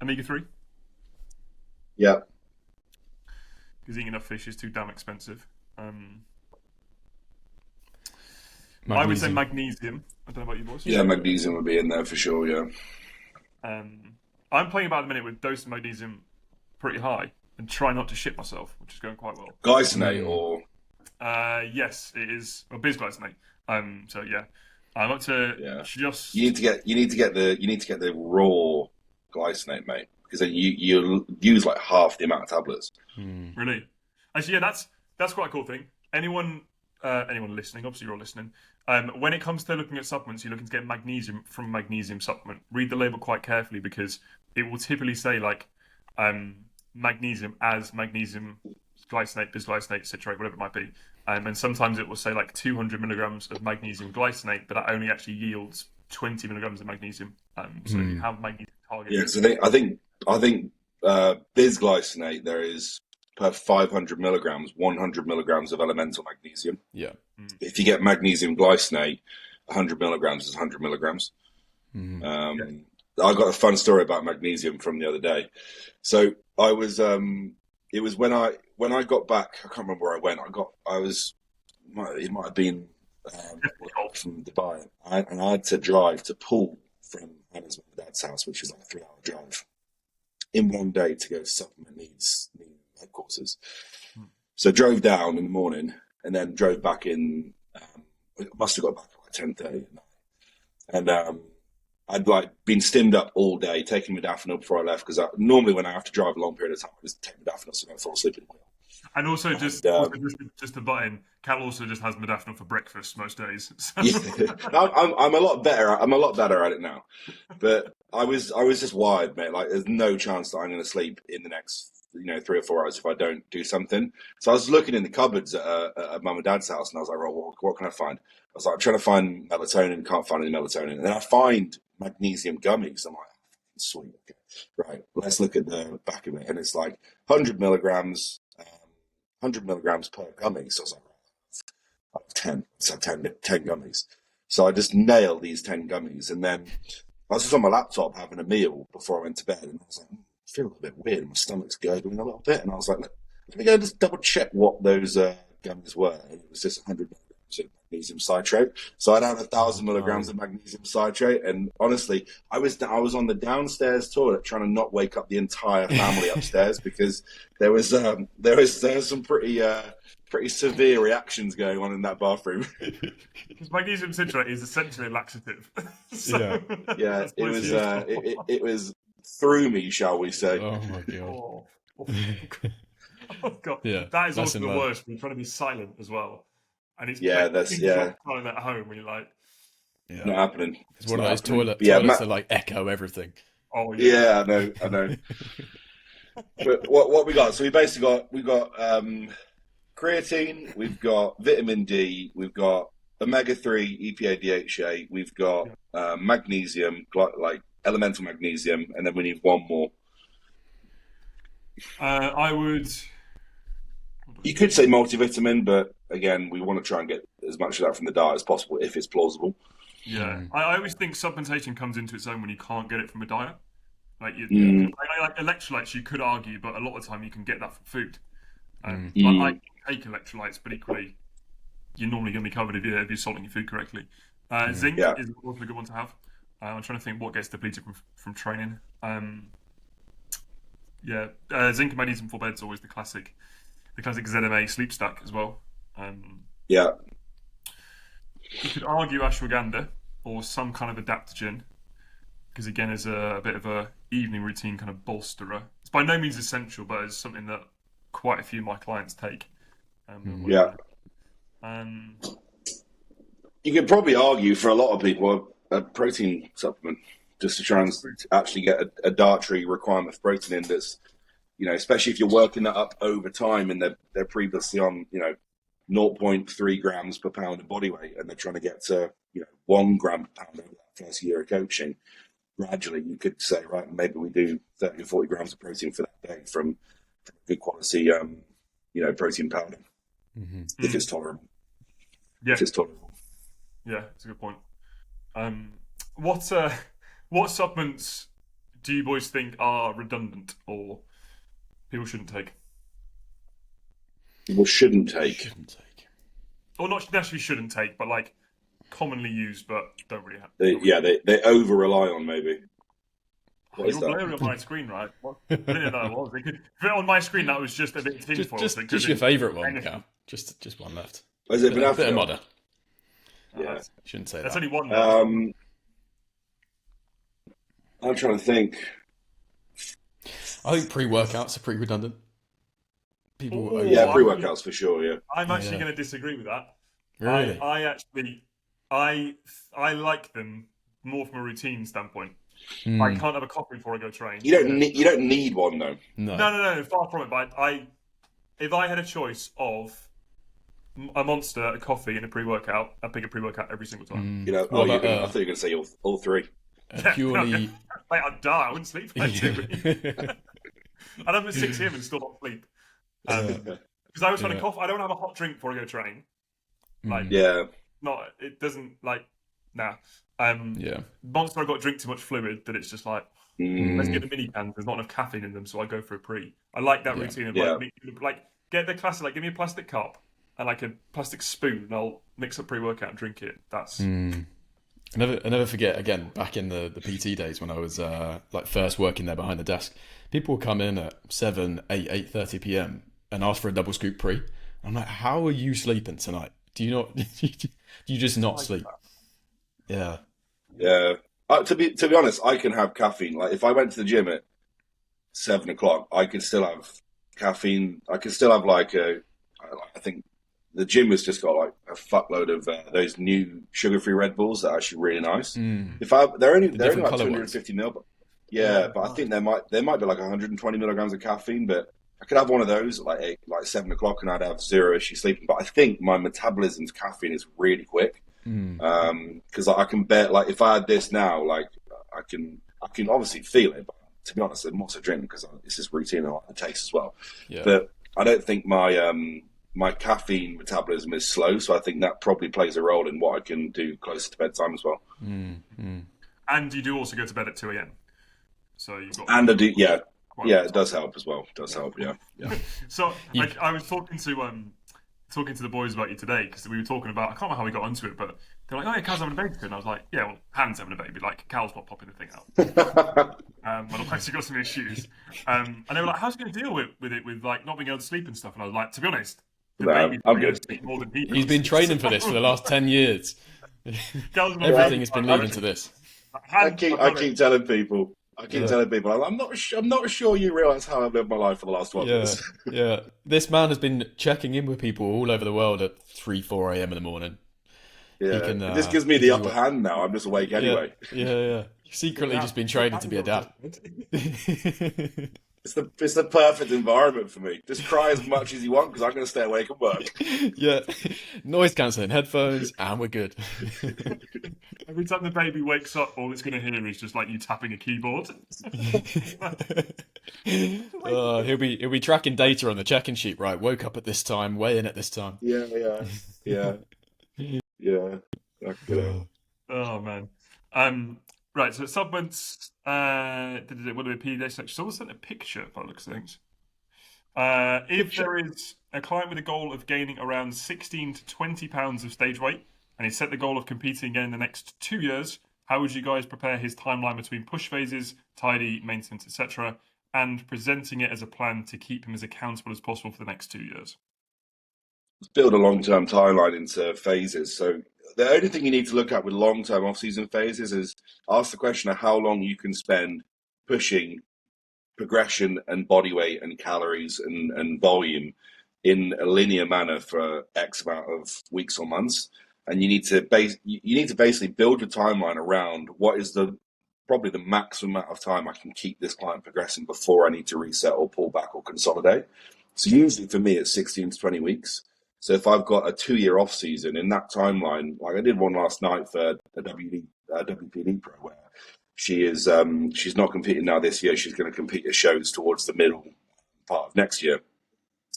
Omega-3. Yeah. Because eating enough fish is too damn expensive. Magnesium. I would say magnesium. I don't know about you boys. Yeah, magnesium would be in there for sure. Yeah. I'm playing about the minute with dose of magnesium pretty high and try not to shit myself, which is going quite well. Glycinate or yes, it is. Well, bisglycinate. So yeah, I'm up to just. You need to get the raw glycinate, mate, because then you use like half the amount of tablets. Really? Actually, yeah, that's quite a cool thing. Anyone listening, obviously you're all listening. When it comes to looking at supplements, you're looking to get magnesium from a magnesium supplement. Read the label quite carefully because it will typically say like magnesium as magnesium glycinate, bisglycinate, citrate, whatever it might be. And sometimes it will say like 200 milligrams of magnesium glycinate, but that only actually yields 20 milligrams of magnesium. So you have magnesium target. Yeah, so I think bisglycinate there is per 500 milligrams, 100 milligrams of elemental magnesium. Yeah. If you get magnesium glycinate, 100 milligrams is 100 milligrams. I got a fun story about magnesium from the other day. So I was, it was when I got back. I can't remember where I went. It might have been from Dubai, and I had to drive to Poole from Hannah's mum and dad's house, which is like a 3-hour drive, in one day to go to supplement needs headquarters. So drove down in the morning and then drove back in. I must have got back at like 10:30 at night, and I'd like been stimmed up all day, taking modafinil before I left because normally when I have to drive a long period of time, I just take modafinil so I don't fall asleep in the wheel. And also, just to butt in, Cal also just has modafinil for breakfast most days. So. Yeah. I'm a lot better. I'm a lot better at it now, but I was just wired, mate. Like, there's no chance that I'm going to sleep in the next 3 or 4 hours if I don't do something. So I was looking in the cupboards at mum and dad's house, and I was like, well, what can I find? I was like, trying to find melatonin, can't find any melatonin, and then I find magnesium gummies. I'm like, sweet, okay, right. Let's look at the back of it, and it's like 100 milligrams. 100 milligrams per gummy. So I was like, 10. So 10 gummies. So I just nailed these 10 gummies. And then I was just on my laptop having a meal before I went to bed. And I was like, I feel a bit weird. My stomach's gurgling a little bit. And I was like, let me go just double check what those gummies were. And it was just 100 milligrams of magnesium citrate. So I'd had 1,000 milligrams of magnesium citrate. And honestly, I was on the downstairs toilet trying to not wake up the entire family upstairs because there was some pretty severe reactions going on in that bathroom. Because magnesium citrate is essentially a laxative. It was through me, shall we say? Oh my god! Oh god! Yeah, that is also the worst. When you're trying to be silent as well, and it's time at home when you're like, not happening. It's one of those toilets that like echo everything. Oh yeah, I know. But what we got? So we basically got creatine, we've got vitamin D, we've got omega-3, EPA, DHA, we've got magnesium, like elemental magnesium, and then we need one more. I would. You could say multivitamin, but again, we want to try and get as much of that from the diet as possible if it's plausible. Yeah, I always think supplementation comes into its own when you can't get it from a diet. Like, like electrolytes, you could argue, but a lot of the time you can get that from food. Like, I take electrolytes, but equally, you're normally going to be covered if you're salting your food correctly. Zinc is also a good one to have. I'm trying to think what gets depleted from training. Zinc and magnesium before bed is always the classic ZMA sleep stack as well. Yeah. You could argue ashwagandha or some kind of adaptogen, because again, is a bit of a evening routine kind of bolsterer. It's by no means essential, but it's something that quite a few of my clients take. You could probably argue for a lot of people a protein supplement, just to try and actually get a dietary requirement for protein in that's, especially if you're working that up over time and they're previously on, 0.3 grams per pound of body weight, and they're trying to get to 1 gram per pound over that first year of coaching. Gradually, you could say, right, maybe we do 30 or 40 grams of protein for that day from good quality, protein powder, if it's tolerable. Yeah, if it's tolerable. Yeah, it's a good point. What supplements do you boys think are redundant or people shouldn't take? People shouldn't take. Or not necessarily shouldn't take, but like commonly used but don't really have. They over rely on maybe. You're blurry on my screen, right? What? I didn't know it was. On my screen, that was just a bit of tinfoil. Just your favourite one, Cal. Just one left. Is it a bit of modder? Yeah, shouldn't say that's that. Only one. Now. I'm trying to think. I think pre-workouts are pretty redundant. People, pre-workouts for sure. Yeah, I'm actually going to disagree with that. Really? I like them more from a routine standpoint. I can't have a coffee before I go train. You don't need one though. No, far from it. But if I had a choice of a Monster, a coffee, and a pre-workout, I'd pick a pre-workout every single time. I thought you were going to say all three. Purely, mate, I'd die. I wouldn't sleep. I'd have at 6 a.m. and still not sleep. Because I was trying to cough. I don't have a hot drink before I go train. It doesn't nah. Monster, I got to drink too much fluid that it's just like, let's get the mini cans. There's not enough caffeine in them, so I go for a pre. I like that routine of get the classic, give me a plastic cup and like a plastic spoon, and I'll mix up pre-workout and drink it. That's. I never forget, again, back in the PT days when I was first working there behind the desk, people would come in at 7, 8, 8:30 p.m. and ask for a double scoop pre. I'm like, how are you sleeping tonight? Do you not? Do you just not sleep? Yeah. To be honest, I can have caffeine. Like if I went to the gym at 7 o'clock, I could still have caffeine. I could still have I think the gym has just got like a fuckload of those new sugar-free Red Bulls that are actually really nice. They're only like 250 mil, but I think there might be like 120 milligrams of caffeine. But I could have one of those at like 7 o'clock, and I'd have zero issue sleeping. But I think my metabolism's caffeine is really quick because I can bet if I had this now, I can obviously feel it. But to be honest, I'm also drinking because it's just routine and I like the taste as well. Yeah. But I don't think my caffeine metabolism is slow, so I think that probably plays a role in what I can do closer to bedtime as well. And you do also go to bed at 2 a.m. So you've got. And I do, yeah, it does help as well. It does help, yeah. So I was talking to the boys about you today because we were talking about. I can't remember how we got onto it, but they're like, "Oh yeah, Cal's having a baby," and I was like, "Yeah, well, Han's having a baby. Like Cal's not popping the thing out." But I've actually got some issues, and they were like, "How's he going to deal with it with like not being able to sleep and stuff?" And I was like, "To be honest." I'm good. More than he He's been training for this for the last 10 years. Everything has been leading to this. I keep telling people. I'm not sure you realise how I've lived my life for the last 12 years. Yeah. This man has been checking in with people all over the world at 3, 4 a.m. in the morning. Yeah. This gives me the upper hand now. I'm just awake anyway. Yeah. Secretly just been training to be a dad. It's the perfect environment for me. Just cry as much as you want because I'm going to stay awake and work. Yeah, noise cancelling headphones, and we're good. Every time the baby wakes up, all it's going to hear is just like you tapping a keyboard. He'll be tracking data on the check-in sheet, right? Woke up at this time, weigh in at this time. Yeah, yeah, yeah, yeah. Oh man. Right. So supplements. What do we PD section? Someone sent a picture by the looks of things. If there is a client with a goal of gaining around 16 to 20 pounds of stage weight, and he set the goal of competing again in the next 2 years, how would you guys prepare his timeline between push phases, tidy, maintenance, etc., and presenting it as a plan to keep him as accountable as possible for the next 2 years? Build a long-term timeline into phases. So the only thing you need to look at with long-term off-season phases is ask the question of how long you can spend pushing progression and body weight and calories and volume in a linear manner for X amount of weeks or months. And you need to basically build your timeline around what is probably the maximum amount of time I can keep this client progressing before I need to reset or pull back or consolidate. So usually for me, it's 16 to 20 weeks. So if I've got a 2 year off season in that timeline, like I did one last night for a WPD Pro where she's not competing now this year. She's going to compete at shows towards the middle part of next year.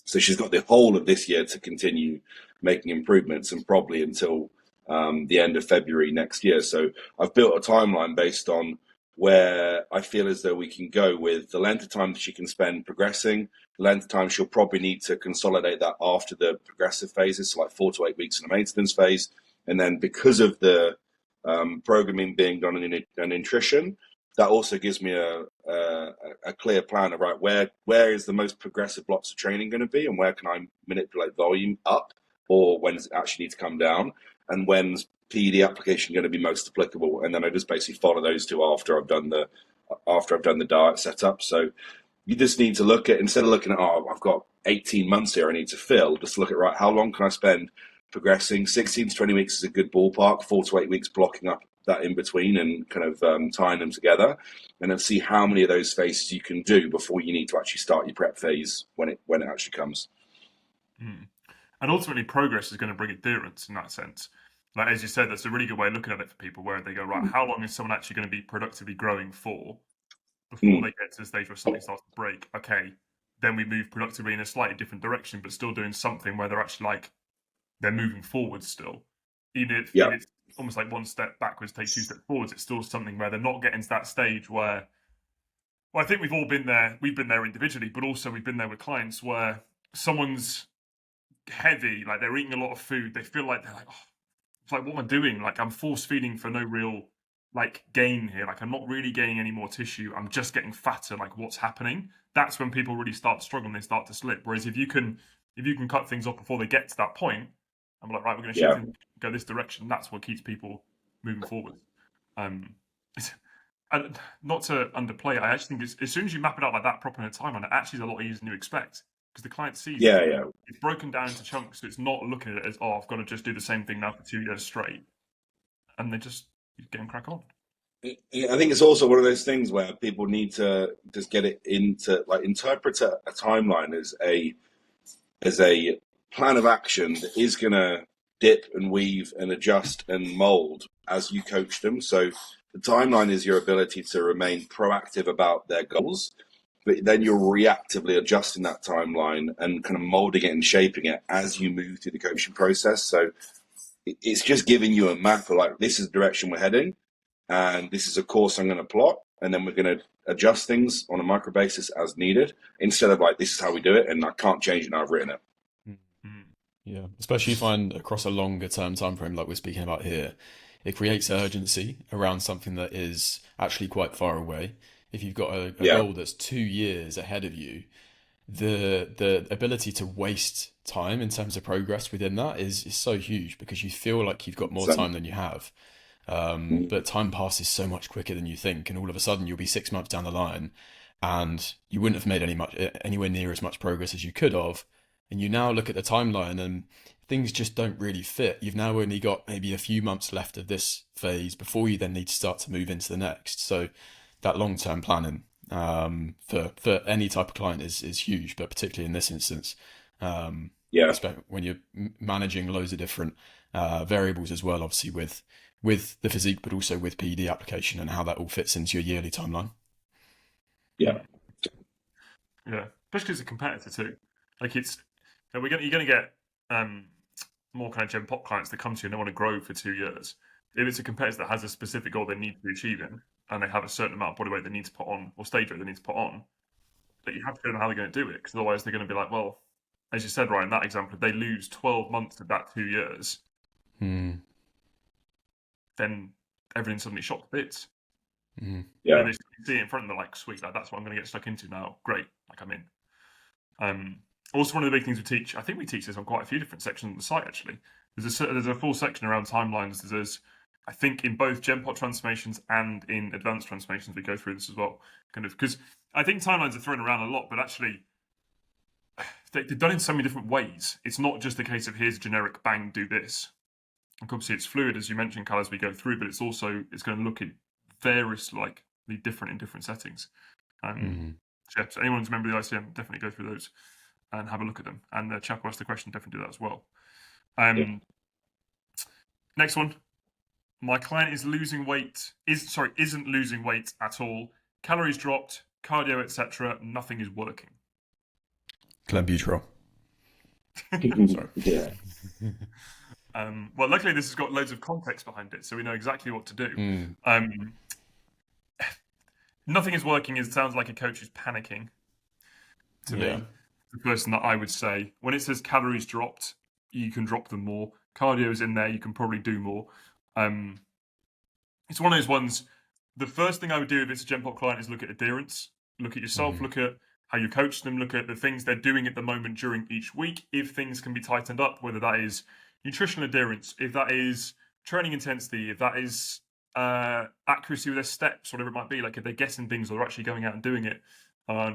So she's got the whole of this year to continue making improvements and probably until the end of February next year. So I've built a timeline based on where I feel as though we can go with the length of time that she can spend progressing, the length of time she'll probably need to consolidate that after the progressive phases, so like 4 to 8 weeks in the maintenance phase. And then because of the programming being done in nutrition, that also gives me a clear plan of right where is the most progressive blocks of training going to be, and where can I manipulate volume up, or when does it actually need to come down, and when's PED application going to be most applicable, and then I just basically follow those two after I've done the diet setup. So you just need to look at, instead of looking at I've got 18 months here I need to fill, just look at right how long can I spend progressing. 16 to 20 weeks is a good ballpark. 4 to 8 weeks blocking up that in between and kind of tying them together, and then see how many of those phases you can do before you need to actually start your prep phase when it actually comes. And ultimately, progress is going to bring adherence in that sense. Like as you said, that's a really good way of looking at it for people, where they go, right, how long is someone actually going to be productively growing for before they get to the stage where something starts to break? Okay, then we move productively in a slightly different direction, but still doing something where they're actually like they're moving forward still, even if it's almost like one step backwards, take 2 steps forwards. It's still something where they're not getting to that stage where, well, I think we've all been there. We've been there individually, but also we've been there with clients where someone's heavy, like they're eating a lot of food. They feel like they're like, it's like, what am I doing? Like I'm force feeding for no real like gain here. Like I'm not really gaining any more tissue. I'm just getting fatter. Like what's happening? That's when people really start to struggle and they start to slip. Whereas if you can cut things off before they get to that point, I'm like, right, we're going to shift and go this direction. That's what keeps people moving forward. And not to underplay it, I actually think as soon as you map it out like that proper in a timeline, it actually is a lot easier than you expect, because the client sees it's broken down into chunks. So it's not looking at it as, I've got to just do the same thing now for 2 years straight. And they just get them crack on. I think it's also one of those things where people need to just get it into, like, interpret a timeline as a plan of action that is going to dip and weave and adjust and mold as you coach them. So the timeline is your ability to remain proactive about their goals, but then you're reactively adjusting that timeline and kind of molding it and shaping it as you move through the coaching process. So it's just giving you a map of like, this is the direction we're heading, and this is a course I'm going to plot, and then we're going to adjust things on a micro basis as needed, instead of like, this is how we do it and I can't change it now I've written it. Yeah, especially you find across a longer term time frame like we're speaking about here, it creates urgency around something that is actually quite far away. If you've got a goal that's 2 years ahead of you, the ability to waste time in terms of progress within that is so huge, because you feel like you've got more time than you have. But time passes so much quicker than you think, and all of a sudden you'll be 6 months down the line and you wouldn't have made anywhere near as much progress as you could have. And you now look at the timeline and things just don't really fit. You've now only got maybe a few months left of this phase before you then need to start to move into the next. So that long-term planning for any type of client is huge, but particularly in this instance, Yeah. when you're managing loads of different variables as well, obviously with the physique, but also with PED application and how that all fits into your yearly timeline. Yeah. Yeah, especially as a competitor too. Like you're gonna get more kind of gen pop clients that come to you and they want to grow for 2 years. If it's a competitor that has a specific goal they need to be achieving and they have a certain amount of body weight they need to put on or stage weight they need to put on, that you have to know how they're going to do it because otherwise they're going to be like, well, as you said, Ryan, that example, if they lose 12 months of that 2 years, Mm. then everything's suddenly shot to bits. Mm. Yeah. They see it in front of them, like, sweet, like, that's what I'm going to get stuck into now. Great, like I'm in. Also, one of the big things we teach, I think we teach this on quite a few different sections of the site actually. There's a full section around timelines. I think in both Genpot transformations and in advanced transformations, we go through this as well. Kind of because I think timelines are thrown around a lot, but actually they're done in so many different ways. It's not just a case of here's generic bang, do this. And obviously it's fluid as you mentioned, Cal, as we go through, but it's going to look at various different in different settings. So anyone who's a member of the ICM, definitely go through those and have a look at them. And Chapo asked the question, definitely do that as well. Next one. My client isn't losing weight at all. Calories dropped, cardio, etc. Nothing is working. Clenbuterol. Sorry. Yeah. Well, luckily this has got loads of context behind it, so we know exactly what to do. Nothing is working. It sounds like a coach is panicking to me. The person that I would say, when it says calories dropped, you can drop them more. Cardio is in there, you can probably do more. It's one of those ones, the first thing I would do if it's a Genpop client is look at adherence, look at yourself, look at how you coach them, look at the things they're doing at the moment during each week, if things can be tightened up, whether that is nutritional adherence, if that is training intensity, if that is accuracy with their steps, whatever it might be, like if they're guessing things or they're actually going out and doing it,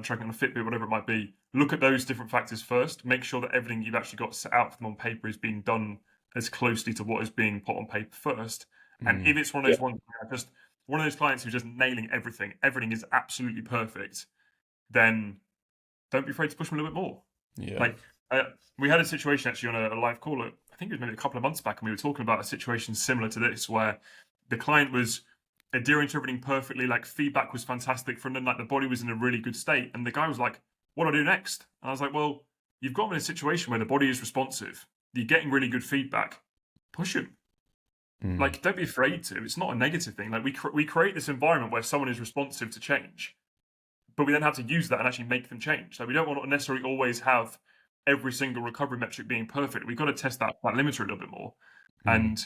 tracking on a Fitbit, whatever it might be, look at those different factors first, make sure that everything you've actually got set out for them on paper is being done as closely to what is being put on paper first. And if it's one of those ones, just one of those clients who's just nailing everything is absolutely perfect, then don't be afraid to push them a little bit more. Like we had a situation actually on a live call, I think it was maybe a couple of months back, and we were talking about a situation similar to this where the client was adhering to everything perfectly, like feedback was fantastic from them, like the body was in a really good state, and the guy was like, what do I do next? And I was like, well, you've got them in a situation where the body is responsive, you're getting really good feedback, push him. Like, don't be afraid to. It's not a negative thing. Like, we create this environment where someone is responsive to change, but we then have to use that and actually make them change. Like, we don't want to necessarily always have every single recovery metric being perfect. We've got to test that limiter a little bit more. And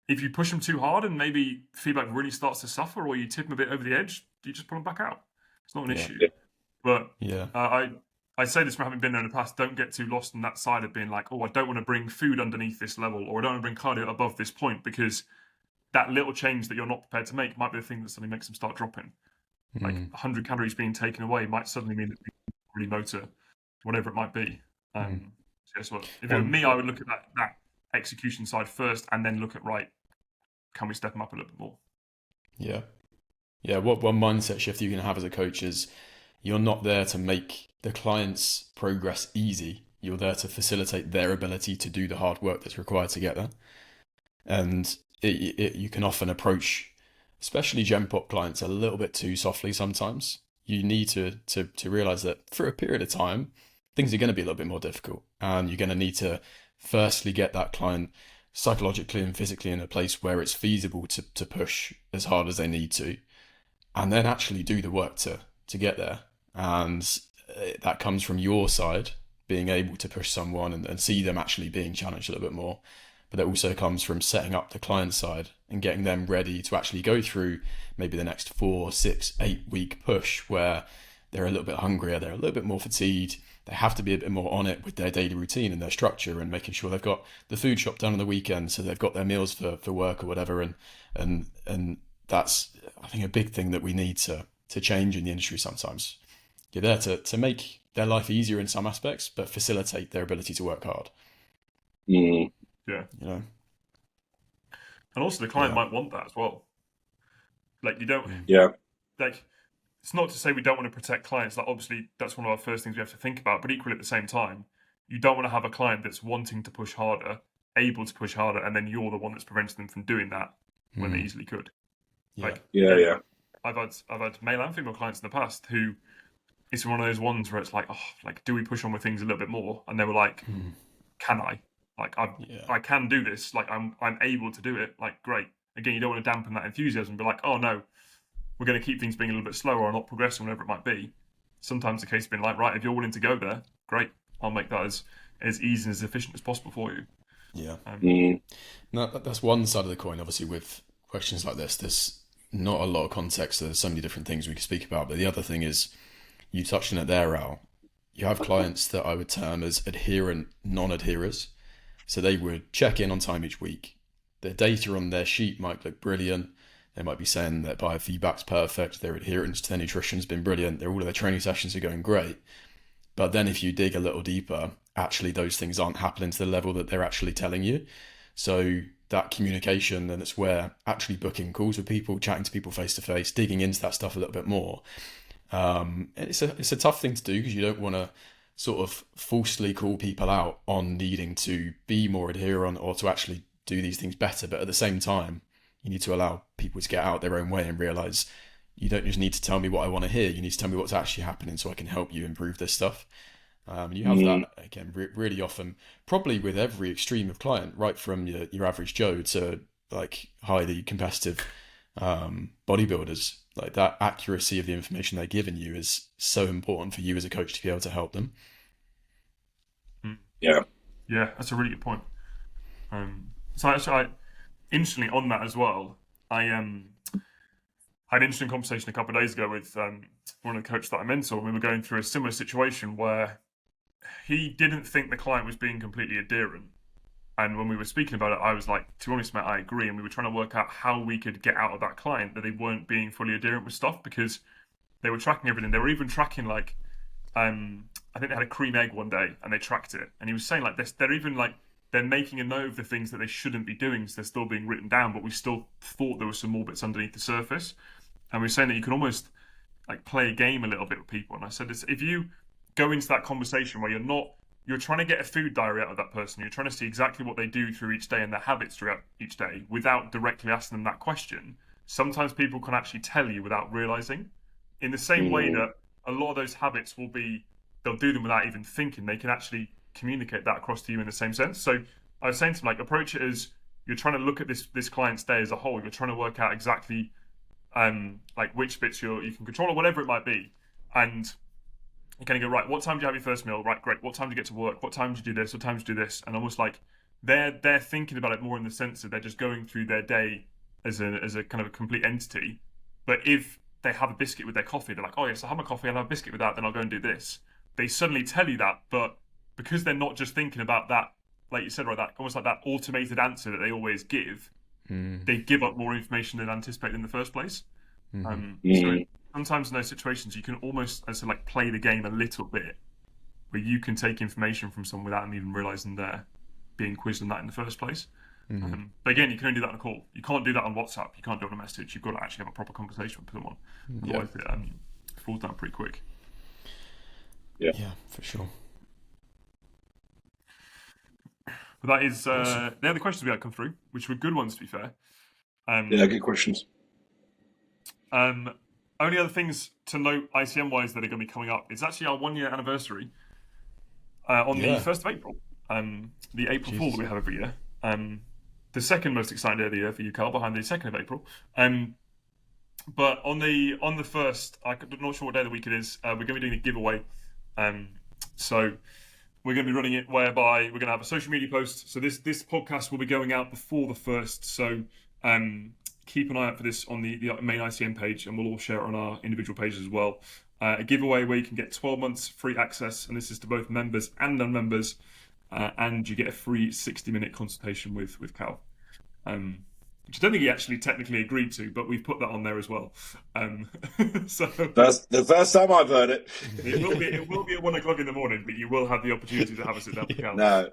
if you push them too hard and maybe feedback really starts to suffer, or you tip them a bit over the edge, you just pull them back out. It's not an issue. But I say this from having been there in the past, don't get too lost in that side of being like, oh, I don't want to bring food underneath this level, or I don't want to bring cardio above this point, because that little change that you're not prepared to make might be the thing that suddenly makes them start dropping. Like 100 calories being taken away might suddenly mean that people really motor, whatever it might be. So if it were me, I would look at that execution side first and then look at, right, can we step them up a little bit more? What one mindset shift you can have as a coach is you're not there to make the client's progress easy. You're there to facilitate their ability to do the hard work that's required to get there. And you can often approach, especially Genpop clients, a little bit too softly sometimes. You need to realize that for a period of time, things are going to be a little bit more difficult. And you're going to need to firstly get that client psychologically and physically in a place where it's feasible to push as hard as they need to, and then actually do the work to get there. And that comes from your side, being able to push someone and see them actually being challenged a little bit more. But that also comes from setting up the client side and getting them ready to actually go through maybe the next 4, 6, 8 week push where they're a little bit hungrier, they're a little bit more fatigued, they have to be a bit more on it with their daily routine and their structure, and making sure they've got the food shop done on the weekend, so they've got their meals for work or whatever. And that's, I think, a big thing that we need to change in the industry sometimes. You're there to make their life easier in some aspects, but facilitate their ability to work hard. Yeah. You know? And also the client might want that as well. Like, you don't... Yeah. Like, it's not to say we don't want to protect clients. Like obviously that's one of our first things we have to think about. But equally at the same time, you don't want to have a client that's wanting to push harder, able to push harder, and then you're the one that's preventing them from doing that when they easily could. Yeah. Like Yeah. I've had male and female clients in the past who it's one of those ones where it's like, oh, like do we push on with things a little bit more? And they were like, can I? Like I can do this. Like I'm able to do it. Like great. Again, you don't want to dampen that enthusiasm and be like, oh no, we're going to keep things being a little bit slower or not progressing, whatever it might be. Sometimes the case being like, right, if you're willing to go there, great. I'll make that as easy and as efficient as possible for you. Yeah. Mm. No, that's one side of the coin. Obviously, with questions like this, there's not a lot of context. There's so many different things we can speak about. But the other thing is, you touched on it there, Al. You have clients that I would term as adherent non-adherers. So they would check in on time each week. Their data on their sheet might look brilliant. They might be saying that biofeedback's perfect. Their adherence to their nutrition's been brilliant. All of their training sessions are going great. But then if you dig a little deeper, actually those things aren't happening to the level that they're actually telling you. So that communication, and it's where actually booking calls with people, chatting to people face to face, digging into that stuff a little bit more. It's a tough thing to do because you don't want to sort of falsely call people out on needing to be more adherent or to actually do these things better. But at the same time, you need to allow people to get out their own way and realize you don't just need to tell me what I want to hear. You need to tell me what's actually happening so I can help you improve this stuff. And you have that, again, really often, probably with every extreme of client, right from your average Joe to like highly competitive bodybuilders. Like that accuracy of the information they're giving you is so important for you as a coach to be able to help them. Yeah. Yeah, that's a really good point. So actually, instantly on that as well, I had an interesting conversation a couple of days ago with one of the coaches that I mentor. We were going through a similar situation where he didn't think the client was being completely adherent. And when we were speaking about it, I was like, to be honest, mate, I agree. And we were trying to work out how we could get out of that client that they weren't being fully adherent with stuff because they were tracking everything. They were even tracking like, I think they had a cream egg one day and they tracked it. And he was saying like this, they're even like, they're making a note of the things that they shouldn't be doing. So they're still being written down, but we still thought there were some more bits underneath the surface. And we were saying that you can almost like play a game a little bit with people. And I said, if you go into that conversation where you're trying to get a food diary out of that person, you're trying to see exactly what they do through each day and their habits throughout each day without directly asking them that question, sometimes people can actually tell you without realizing. In the same way that a lot of those habits they'll do them without even thinking, they can actually communicate that across to you in the same sense. So I was saying to him, like, approach it as you're trying to look at this client's day as a whole. You're trying to work out exactly like which bits you can control or whatever it might be. And you're going to go, right, what time do you have your first meal? Right, great. What time do you get to work? What time do you do this? What time do you do this? And almost like they're thinking about it more in the sense that they're just going through their day as a kind of a complete entity. But if they have a biscuit with their coffee, they're like, oh yes, I'll have my coffee, I'll have a biscuit with that, then I'll go and do this. They suddenly tell you that, but because they're not just thinking about that, like you said, right, that almost like that automated answer that they always give, they give up more information than anticipated in the first place. So sometimes in those situations, you can almost like play the game a little bit, where you can take information from someone without them even realizing they're being quizzed on that in the first place. But again, you can only do that on a call. You can't do that on WhatsApp. You can't do it on a message. You've got to actually have a proper conversation with someone. Otherwise, it falls down pretty quick. Yeah, for sure. But that is they're the questions we had come through, which were good ones to be fair. Yeah, good questions. Only other things to note ICM wise that are going to be coming up. It's actually our 1 year anniversary on the 1st of April. The April Fool that we have every year. The second most exciting day of the year for you, Carl, behind the 2nd of April. But on the 1st, I'm not sure what day of the week it is. We're going to be doing a giveaway. So we're going to be running it whereby we're going to have a social media post. So this podcast will be going out before the 1st. So keep an eye out for this on the main ICM page, and we'll all share it on our individual pages as well. A giveaway where you can get 12 months free access, and this is to both members and non-members, and you get a free 60-minute consultation with Cal. Which I don't think he actually technically agreed to, but we've put that on there as well. So That's the first time I've heard it. It will be at 1 o'clock in the morning, but you will have the opportunity to have a sit down with Cal. No,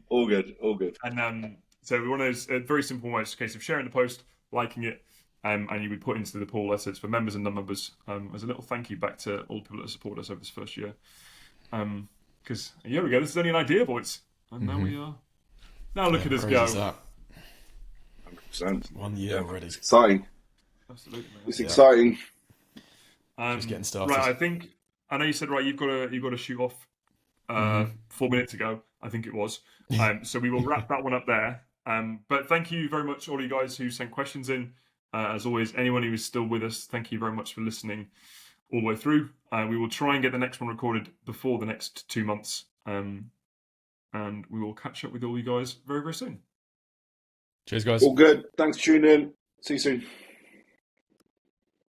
all good. And so one of those very simple ways, a case of sharing the post, liking it, and you would put into the pool as it's for members and non-members as a little thank you back to all the people that have supported us over this first year. Because a year ago, this is only an idea, boys, and now we are. Now look at us go. 100%. 1 year already. It's exciting. Absolutely, man. It's exciting. Just getting started. Right, I know you said you've got to shoot off 4 minutes ago, I think it was. So we will wrap that one up there. But thank you very much, all you guys who sent questions in. As always, anyone who is still with us, thank you very much for listening all the way through. We will try and get the next one recorded before the next 2 months. And we will catch up with all you guys very, very soon. Cheers, guys. All good. Thanks for tuning in. See you soon.